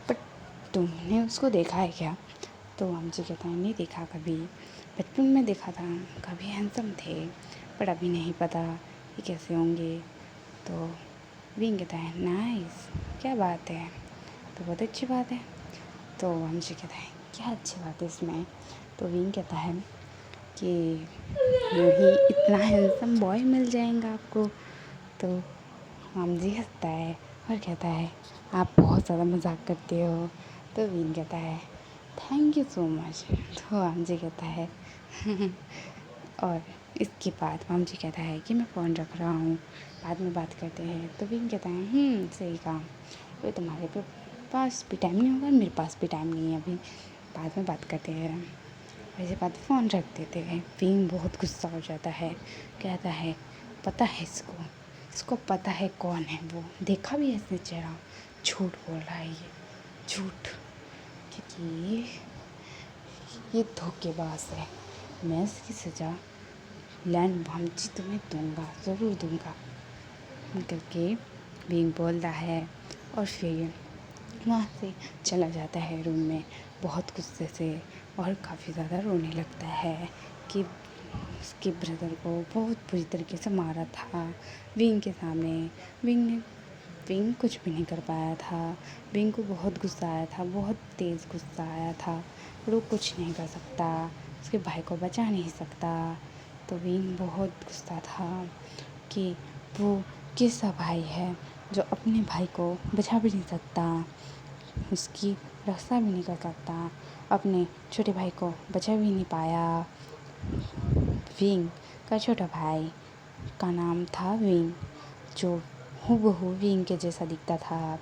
बट तुमने उसको देखा है क्या। तो वामजी कहता है नहीं देखा कभी, बचपन में देखा था, काफ़ी हैंडसम थे, पर अभी नहीं पता कि कैसे होंगे। तो विंग कहता है नाइस, क्या बात है, तो बहुत अच्छी बात है। तो वामजी कहता है क्या अच्छी बात है इसमें। तो विंग कहता है कि यूँ ही इतना हैंडसम बॉय मिल जाएगा आपको। तो वामजी हंसता है और कहता है आप बहुत ज़्यादा मजाक करते हो। तो विंग कहता है थैंक यू सो मच। तो वामजी कहता है और इसके बाद वामजी कहता है कि मैं फ़ोन रख रहा हूँ, बाद में बात करते हैं। तो विंग कहता है सही काम, तो तुम्हारे पास भी टाइम नहीं होगा, मेरे पास भी टाइम नहीं है, अभी बाद में बात करते हैं। वैसे बात फ़ोन रख देते हैं। विंग बहुत गुस्सा हो जाता है, कहता है पता है इसको पता है कौन है वो, देखा भी है इसने चेहरा, झूठ बोल रहा है ये, झूठ, क्योंकि ये धोखेबाज है, मैं इसकी सज़ा लैंड वामजी तुम्हें दूंगा, ज़रूर दूंगा करके विंग बोलता है। और फिर वहाँ से चला जाता है रूम में बहुत गुस्से से, और काफ़ी ज़्यादा रोने लगता है कि उसके ब्रदर को बहुत बुरी तरीके से मारा था विंग के सामने। विंग कुछ भी नहीं कर पाया था। विंग को बहुत गुस्सा आया था, बहुत तेज़ गुस्सा आया था, और वो कुछ नहीं कर सकता, उसके भाई को बचा नहीं सकता। तो विंग बहुत गुस्सा था कि वो कैसा भाई है जो अपने भाई को बचा भी नहीं सकता, उसकी रक्षा भी नहीं कर सकता, अपने छोटे भाई को बचा भी नहीं पाया। विंग का छोटा भाई का नाम था विंग, जो हूबहू विंग के जैसा दिखता था।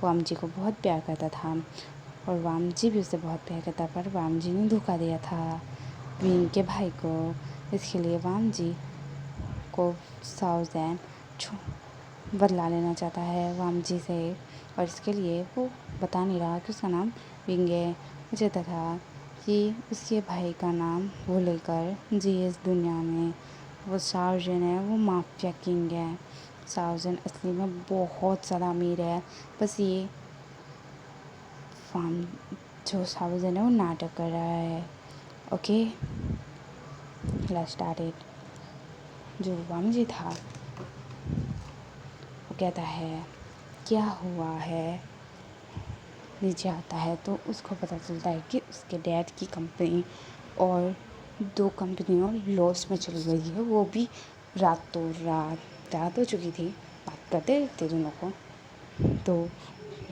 वामजी को बहुत प्यार करता था और वामजी भी उसे बहुत प्यार करता, पर वामजी ने धोखा दिया था विंग के भाई को। इसके लिए वामजी को साउज़ैन बदला लेना चाहता है वामजी से, और इसके लिए वो बता नहीं रहा कि उसका नाम विंग है। वो चाहता था कि उसके भाई का नाम वो लेकर जिए इस दुनिया में। वो साउज़ैन है, वो माफिया किंग है। साउज़ैन असली में बहुत ज़्यादा अमीर है, बस ये फार्म जो साउज़ैन है वो नाटक कर रहा है। Okay, let's start it. जो वामजी था वो कहता है क्या हुआ है, नीचे आता है तो उसको पता चलता है कि उसके डैड की कंपनी और 2 कंपनियों लॉस में चली गई है, वो भी रातों रात हो चुकी थी, बात करते रहते दोनों को। तो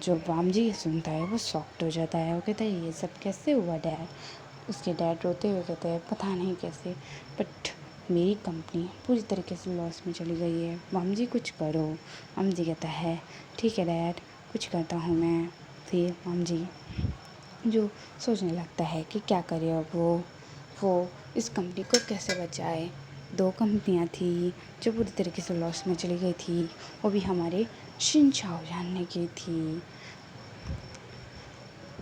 जो वामजी ये सुनता है वो शॉक्ड हो जाता है, वो कहता है ये सब कैसे हुआ डैड। उसके डैड रोते हुए कहते हैं पता नहीं कैसे, बट मेरी कंपनी पूरी तरीके से लॉस में चली गई है, वामजी कुछ करो। वामजी कहता है ठीक है डैड, कुछ करता हूँ मैं। फिर वामजी जो सोचने लगता है कि क्या करे अब वो इस कंपनी को कैसे बचाए। 2 कंपनियाँ थी जो पूरी तरीके से लॉस में चली गई थी, वो भी हमारे शिनचाओ जानने की थी।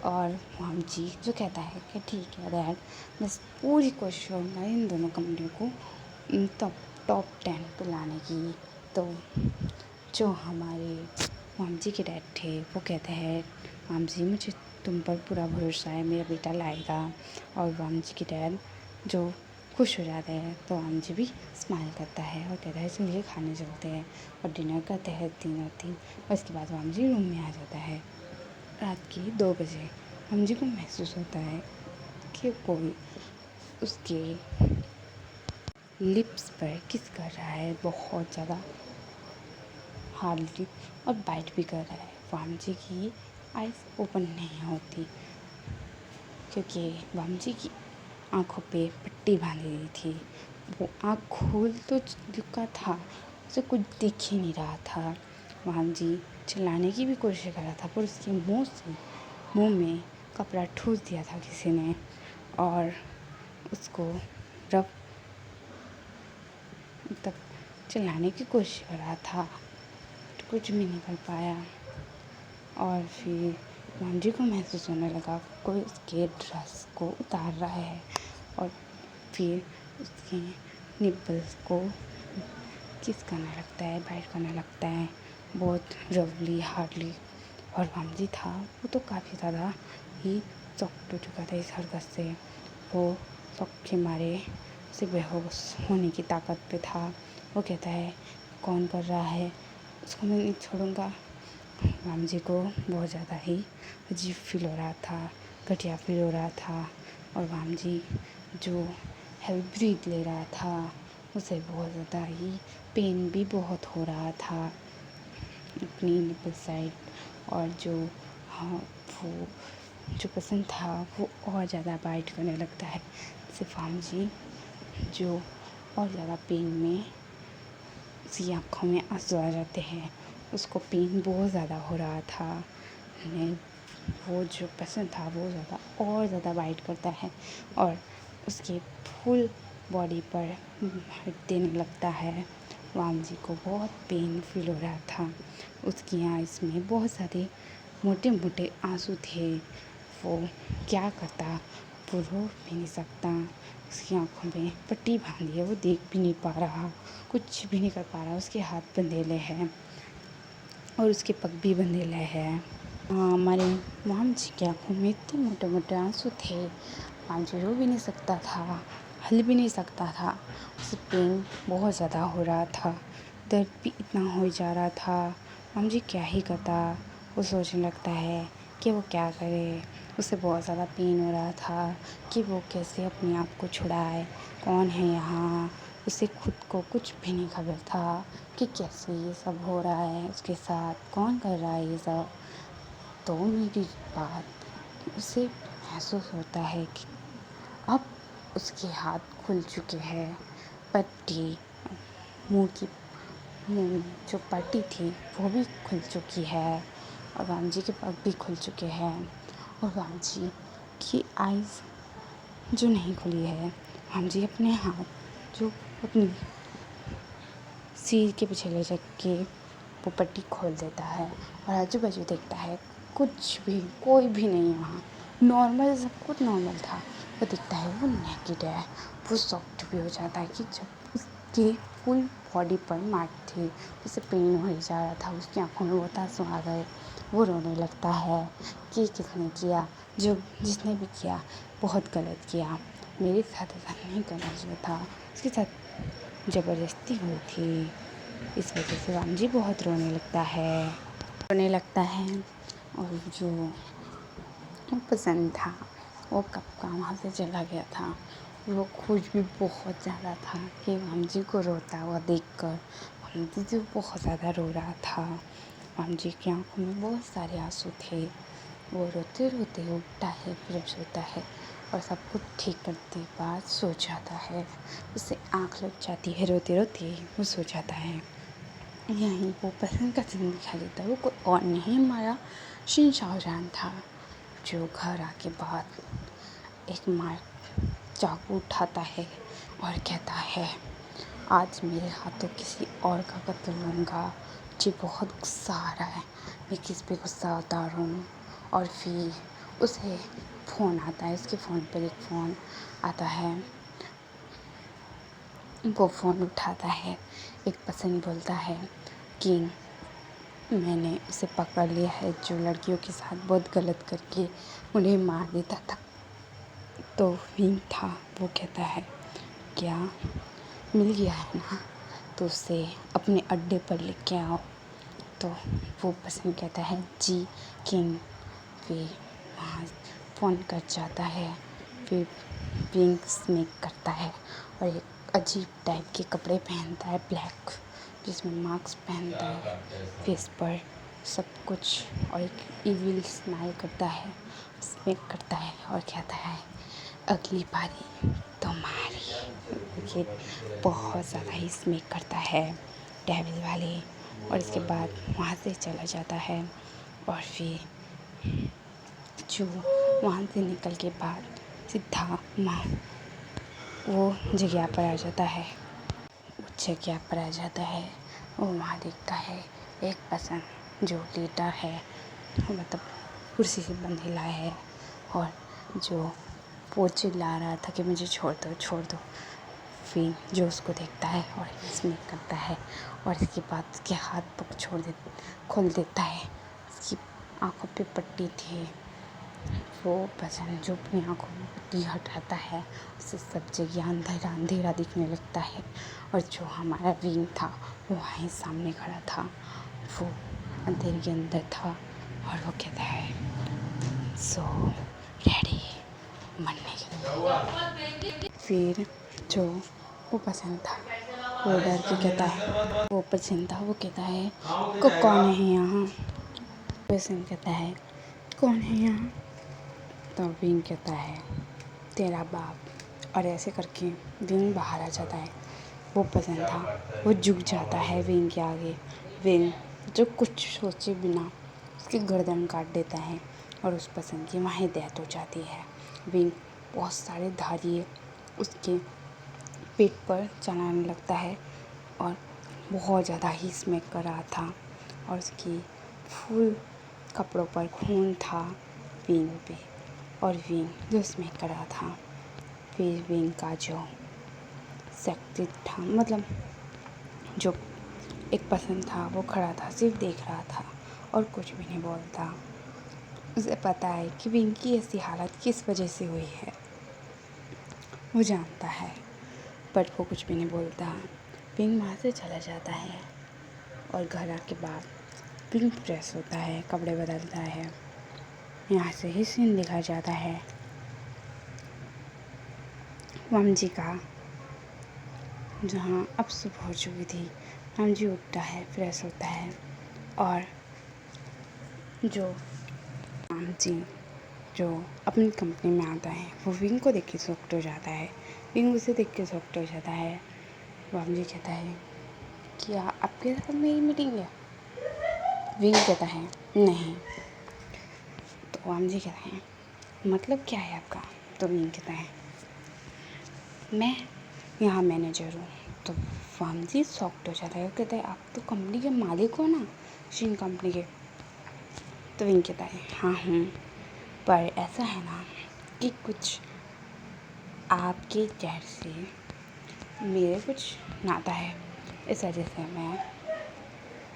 और वामजी जो कहता है कि ठीक है डैड, मैं पूरी कोशिश करूँगा इन दोनों कंपनियों को टॉप 10 पे लाने की। तो जो हमारे वामजी के डैड थे वो कहते हैं वामजी मुझे तुम पर पूरा भरोसा है, मेरा बेटा लाएगा। और वामजी के डैड जो खुश हो जाते हैं, तो वामजी भी स्माइल करता है और कहता है चलिए खाने चलते हैं, और डिनर करते हैं 3 और इसके बाद वामजी रूम में आ जाता है। रात के 2 बजे वामजी को महसूस होता है कि कोई उसके लिप्स पर किस कर रहा है, बहुत ज़्यादा हार्डली, और बाइट भी कर रहा है। वामजी की आइज़ ओपन नहीं होती क्योंकि वामजी की आँखों पे पट्टी बांधी गई थी। वो आँख खोल तो चुका था, उसे कुछ दिख ही नहीं रहा था। वामजी चिल्लाने की भी कोशिश कर रहा था, पर उसके मुंह में कपड़ा ठूस दिया था किसी ने, और उसको रफ तक चिल्लाने की कोशिश कर रहा था, तो कुछ भी नहीं कर पाया। और फिर वामजी को महसूस होने लगा कोई उसके ड्रेस को उतार रहा है, और फिर उसके निप्पल्स को किस करने लगता है, बाइट करने लगता है, बहुत रफली हार्डली। और वामजी था वो तो काफ़ी ज़्यादा ही शॉक्ड हो चुका था इस हरकत से। वो शॉक के मारे उसे बेहोश होने की ताकत पे था। वो कहता है कौन कर रहा है, उसको मैं नहीं छोड़ूंगा। राम जी को बहुत ज़्यादा ही अजीब फील हो रहा था, घटिया फील हो रहा था। और राम जी जो हेल्प ब्रीथ ले रहा था उसे बहुत ज़्यादा ही पेन भी बहुत हो रहा था अपनी निपल साइड। और जो हाँ वो जो पसंद था वो और ज़्यादा बाइट करने लगता है। सिर्फ राम जी जो और ज़्यादा पेन में उसकी आँखों में आंसू आ जाते हैं। उसको पेन बहुत ज़्यादा हो रहा था। ने वो जो पसंद था वो ज़्यादा और ज़्यादा बाइट करता है और उसके फुल बॉडी पर हिट देने लगता है। राम जी को बहुत पेन फील हो रहा था। उसकी आइज़ में बहुत सारे मोटे मोटे आंसू थे। वो क्या करता, वो रो भी नहीं सकता। उसकी आँखों में पट्टी बांधी है, वो देख भी नहीं पा रहा, कुछ भी नहीं कर पा रहा। उसके हाथ बंधेले हैं और उसके पग भी बंधेले हैं। हमारे मोहम्मद जी की आँखों में इतने मोटे मोटे आंसू थे। राम जी रो भी नहीं सकता था, हल भी नहीं सकता था। उसे पेन बहुत ज़्यादा हो रहा था, दर्द भी इतना हो जा रहा था। राम जी क्या ही करता। वो सोचने लगता है कि वो क्या करे। उसे बहुत ज़्यादा पेन हो रहा था कि वो कैसे अपने आप को छुड़ाए, कौन है यहाँ। उसे खुद को कुछ भी नहीं खबर था कि कैसे ये सब हो रहा है उसके साथ, कौन कर रहा है ये सब। तो मेरी बात उसे महसूस होता है कि अब उसके हाथ खुल चुके हैं। पट्टी मुंह में जो पट्टी थी वो भी खुल चुकी है और राम जी के पग भी खुल चुके हैं। और राम जी की आइज़ जो नहीं खुली है, राम जी अपने हाथ जो अपनी सिर के पीछे ले जाके वो पट्टी खोल देता है और आजू बाजू देखता है, कुछ भी कोई भी नहीं वहाँ। नॉर्मल, सब कुछ नॉर्मल था। वो दिखता है वो नेकेड है। वो शॉक्ड भी हो जाता है कि जब उसकी फुल बॉडी पर मार्क थी, उसे पेन हो ही जा रहा था। उसकी आँखों में बहुत आंसू आ गए। वो रोने लगता है कि किसने किया, जो जिसने भी किया बहुत गलत किया, मेरे साथ ऐसा नहीं करना चाहिए था। उसके साथ ज़बरदस्ती हुई थी। इस वजह से राम जी बहुत रोने लगता है। और जो पसंद था वो कब का वहाँ से चला गया था। वो खुश भी बहुत ज़्यादा था कि राम जी को रोता हुआ देखकर। राम जी जो बहुत ज़्यादा रो रहा था। राम जी की आँखों में बहुत सारे आंसू थे। वो रोते रोते उठता है, फिर सोता है और सब कुछ ठीक करते बाद सो जाता है। उससे आँख लग जाती है, रोते रोते वो सो जाता है। यहीं वो पसंद का सीन दिखाई देता है। वो कोई और नहीं, हमारा शिन शाहजहान था, जो घर आके बाद एक मार चाकू उठाता है और कहता है आज मेरे हाथों किसी और का कत्ल लूँगा। मुझे बहुत गुस्सा आ रहा है, मैं किस पे गुस्सा उतारूँ। और फिर उसे फ़ोन आता है, उसके फ़ोन पर एक फ़ोन आता है। वो फ़ोन उठाता है। एक पर्सन बोलता है कि मैंने उसे पकड़ लिया है जो लड़कियों के साथ बहुत गलत करके उन्हें मार देता था। तो विंग था, वो कहता है क्या मिल गया है ना, तो उसे अपने अड्डे पर लेके आओ। तो वो पर्सन कहता है जी किंग। फिर वहाँ फ़ोन कर जाता है। फिर विंग स्मेक करता है और एक अजीब टाइप के कपड़े पहनता है, ब्लैक, जिसमें मास्क पहनता है फेस पर सब कुछ, और एक इविल स्माइल करता है, स्मेक करता है और कहता है अगली बारी तुम्हारी। ये बहुत ज़्यादा ही स्मेक करता है डेविल वाले। और इसके बाद वहाँ से चला जाता है। और फिर जो वहाँ से निकल के बाद सीधा वो जगह पर आ जाता है। उस जगह पर आ जाता है। वो वहाँ देखता है एक पर्सन जो लेटा है, मतलब कुर्सी से बंधेला है, और जो वो चिल्ला रहा था कि मुझे छोड़ दो छोड़ दो। फिर जो उसको देखता है और इसमें करता है और इसके बाद उसके हाथ पग खोल देता है। उसकी आँखों पे पट्टी थी। वो पसंद जो अपनी आँखों में पट्टी हटाता है, उससे सब जगह अंधेरा अंधेरा दिखने लगता है। और जो हमारा विंग था वो वहीं सामने खड़ा था, वो अंधेरे के अंदर था और वो कहता है सो रेडी मरने के लिए। फिर जो वो पसंद था वो डर के कहता है, वो पसंद था वो कहता है कौन है यहाँ। पसंद कहता है कौन है यहाँ। तो विंग कहता है तेरा बाप। और ऐसे करके विंग बाहर आ जाता है। वो पसंद था वो झुक जाता है विंग के आगे। विंग जो कुछ सोचे बिना उसकी गर्दन काट देता है और उस पसंद की वहीं डेथ हो जाती है। विंग बहुत सारे धारिये उसके पेट पर चलाने लगता है और बहुत ज़्यादा ही स्मैक कर रहा था और उसकी फुल कपड़ों पर खून था विंग पे। और विंग जो स्मैक कर रहा था, फिर विंग का जो शक्ति था, मतलब जो एक पसंद था वो खड़ा था, सिर्फ देख रहा था और कुछ भी नहीं बोलता। उसे पता है कि विंग की ऐसी हालत किस वजह से हुई है, वो जानता है, बट वो कुछ भी नहीं बोलता। विंग वहाँ से चला जाता है और घर आके बाद विंग फ्रेश होता है, कपड़े बदलता है। यहाँ से ही सीन दिखाया जाता है वाम जी का, जहाँ अब सुबह हो चुकी थी। वाम जी उठता है, फ्रेश होता है और जो वाम जी जो अपनी कंपनी में आता है वो विंग को देख के शॉक्ड हो जाता है। विंग उसे देख के शॉक्ड हो जाता है। वाम जी कहता है क्या आपके साथ मेरी मीटिंग है। विंग कहता है नहीं। तो वाम जी कहते हैं मतलब क्या है आपका। तो विंग कहता है मैं यहाँ मैनेजर हूँ। तो वाम जी शॉक्ड हो जाता है। वो कहता है आप तो कंपनी के मालिक हो ना, शीन कंपनी के। तो विंग कहता है हाँ हूँ, पर ऐसा है ना कि कुछ आपके डैड से मेरे कुछ नाता है, इस वजह से मैं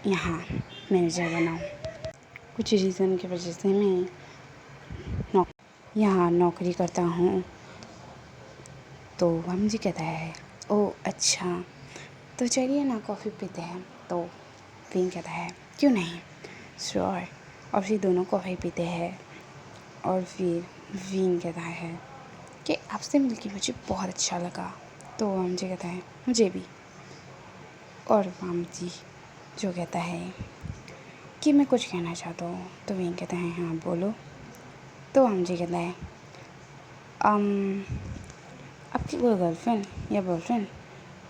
यहाँ मैनेजर बना हूँ। कुछ रीज़न की वजह से मैं यहाँ नौकरी करता हूँ। तो वाम जी कहता है ओह अच्छा, तो चलिए ना कॉफ़ी पीते हैं। तो विंग कहता है क्यों नहीं, श्योर। और फिर दोनों कॉफ़ी पीते हैं और फिर विंग कहता है कि आपसे मिलके मुझे बहुत अच्छा लगा। तो वाम जी कहता है मुझे भी। और वाम जी जो कहता है कि मैं कुछ कहना चाहता हूँ। तो विंग कहता है हाँ बोलो। तो वाम जी कहता है आपकी कोई गर्लफ्रेंड या बॉयफ्रेंड।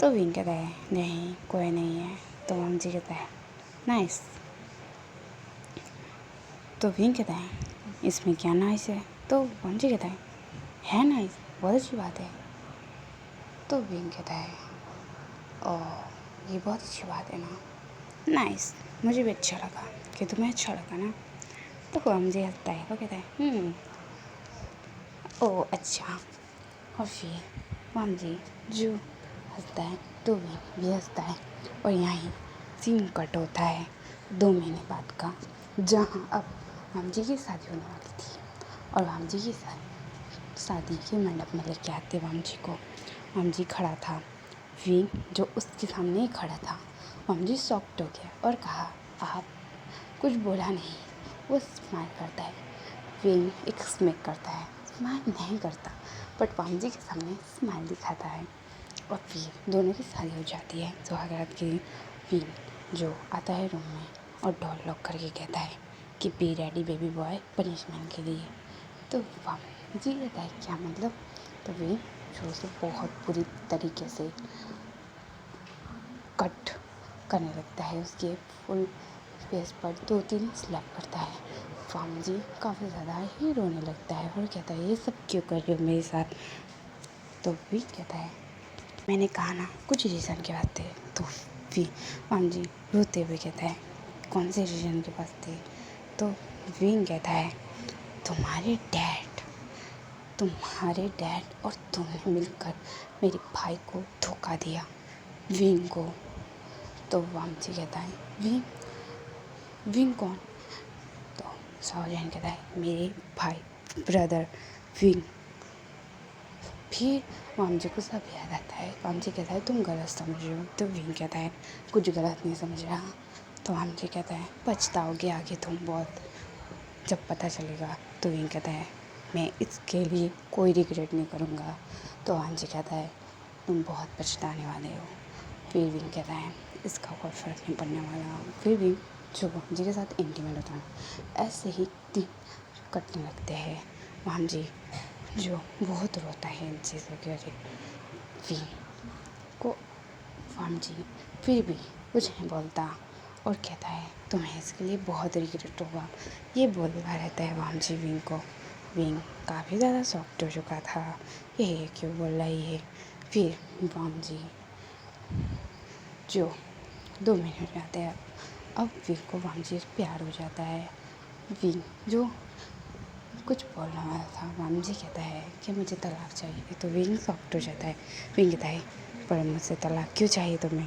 तो विंग कहता है नहीं कोई नहीं है। तो वाम जी कहता है नाइस। तो विंग कहता है इसमें क्या नाइस है। तो वाम जी कहता है नाइस, बहुत अच्छी बात है। तो विंग कहता है ओह ये बहुत अच्छी बात है ना, नाइस, मुझे भी अच्छा लगा कि तुम्हें अच्छा लगा ना। तो वाम जी हंसता है, वो कहता है ओह अच्छा। और फिर वाम जी जो हंसता है तो भी हंसता है। और यहीं सीन कट होता है 2 महीने बाद का, जहाँ अब वाम जी की शादी होने वाली थी और वाम जी की शादी के मंडप में लेके आते वाम जी को। वाम जी खड़ा था, विंग जो उसके सामने ही खड़ा था। वाम जी शॉक्ड हो गया और कहा आप कुछ बोला नहीं। वो स्माइल करता है, विंग एक स्मैक करता है, स्माइल नहीं करता, बट वाम जी के सामने स्माइल दिखाता है। और फिर दोनों की शादी हो जाती है सुहागरात के दिन। विंग जो आता है रूम में और डोर लॉक करके कहता है कि be ready baby boy punishment के लिए। तो वाम जी कहता है क्या मतलब। तो विंग जो उसे बहुत बुरी तरीके से कट करने लगता है, उसके फुल फेस पर 2-3 स्लैप करता है। वाम जी काफ़ी ज़्यादा ही रोने लगता है और कहता है ये सब क्यों कर रहे हो मेरे साथ। तो भी कहता है मैंने कहा ना कुछ रीज़न के बाद थे। तो भी वाम जी रोते हुए कहता है कौन से रीज़न के पास थे। तो विंग कहता है तुम्हारे डैड और तुमने मिलकर मेरे भाई को धोखा दिया, विंग को। तो वाम जी कहता है विंग कौन। तो सावधान कहता है मेरे भाई ब्रदर विंग। फिर माम जी को सब याद आता है। माम जी कहता है तुम गलत समझ रहे हो। तो विंग कहता है कुछ गलत नहीं समझ रहा। तो माम जी कहता है पछताओगे आगे तुम बहुत जब पता चलेगा। तो विंग कहता है मैं इसके लिए कोई रिग्रेट नहीं करूँगा। तो माम जी कहता है तुम बहुत पछताने वाले हो। फिर विंग कहता है इसका कोई फ़र्क नहीं पड़ने वाला। फिर विंग जो माम जी के साथ इंटीमेट होता है। ऐसे ही दिन कटने लगते हैं। माम जी जो बहुत रोता है इन चीज़ों के वजह विंग को। माम जी फिर भी कुछ नहीं बोलता और कहता है तुम्हें इसके लिए बहुत रिग्रेट होगा। ये बोलता रहता है माम जी विंग को। विंग काफ़ी ज़्यादा सॉफ्ट हो चुका था। ये क्यों बोल रहा है ये। फिर माम जी जो 2 महीने हो जाते हैं अब विंग को माम जी से प्यार हो जाता है। विंग जो कुछ बोलने वाला था माम जी कहता है कि मुझे तलाक चाहिए। तो विंग सॉफ्ट हो जाता है। विंग कहता है पर मुझसे तलाक क्यों चाहिए तुम्हें।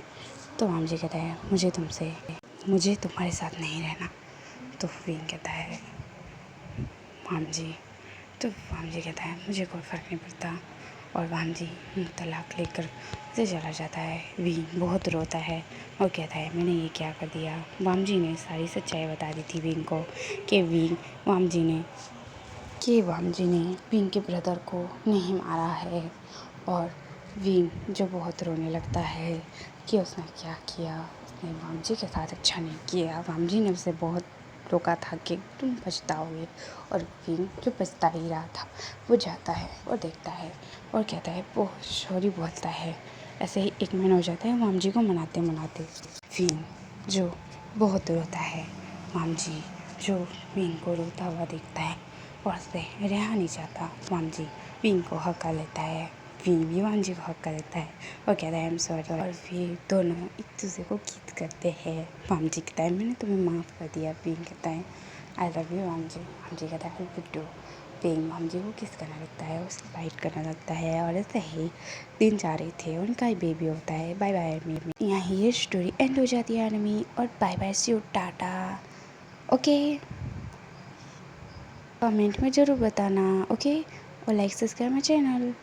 तो माम जी कहता है मुझे तुम्हारे साथ नहीं रहना। तो विंग कहता है माम जी कहता है मुझे कोई फ़र्क नहीं पड़ता। और माम जी तलाक लेकर से चला जाता है। विंग बहुत रोता है और कहता है मैंने ये क्या कर दिया। माम जी ने सारी सच्चाई बता दी थी विंग को कि माम जी ने विंग के ब्रदर को नहीं मारा है। और विंग जो बहुत रोने लगता है कि उसने क्या किया। उसने माम जी के साथ अच्छा नहीं किया। माम जी ने उसे बहुत रोका था कि तुम पछताओगे। और विंग जो पछता ही रहा था वो जाता है और देखता है और कहता है बहुत सॉरी बोलता है। ऐसे ही 1 महीना हो जाता है माम जी को मनाते मनाते। विंग जो बहुत रोता है। माम जी जो विंग को रोता हुआ देखता है और से रहा नहीं चाहता। माम जी विंग को हक कर लेता है। विंग भी माम जी को हक कर लेता है और कहता है आई एम सॉरी। और फिर दोनों एक दूसरे को किस करते हैं। माम जी कहता है मैंने तुम्हें माफ़ कर दिया। विंग कहता है आई लव यू माम जी। माम जी कहता है आई लव यू। विंग माम जी को किस करने लगता है उसकी बाइट करने लगता है। और ऐसे ही दिन जा रहे थे उनका एक बेबी होता है। Bye bye army. यहाँ ये स्टोरी एंड हो जाती है आर्मी। और bye bye see you tata. Okay comment में ज़रूर बताना। ओके और लाइक सब्सक्राइब माई चैनल।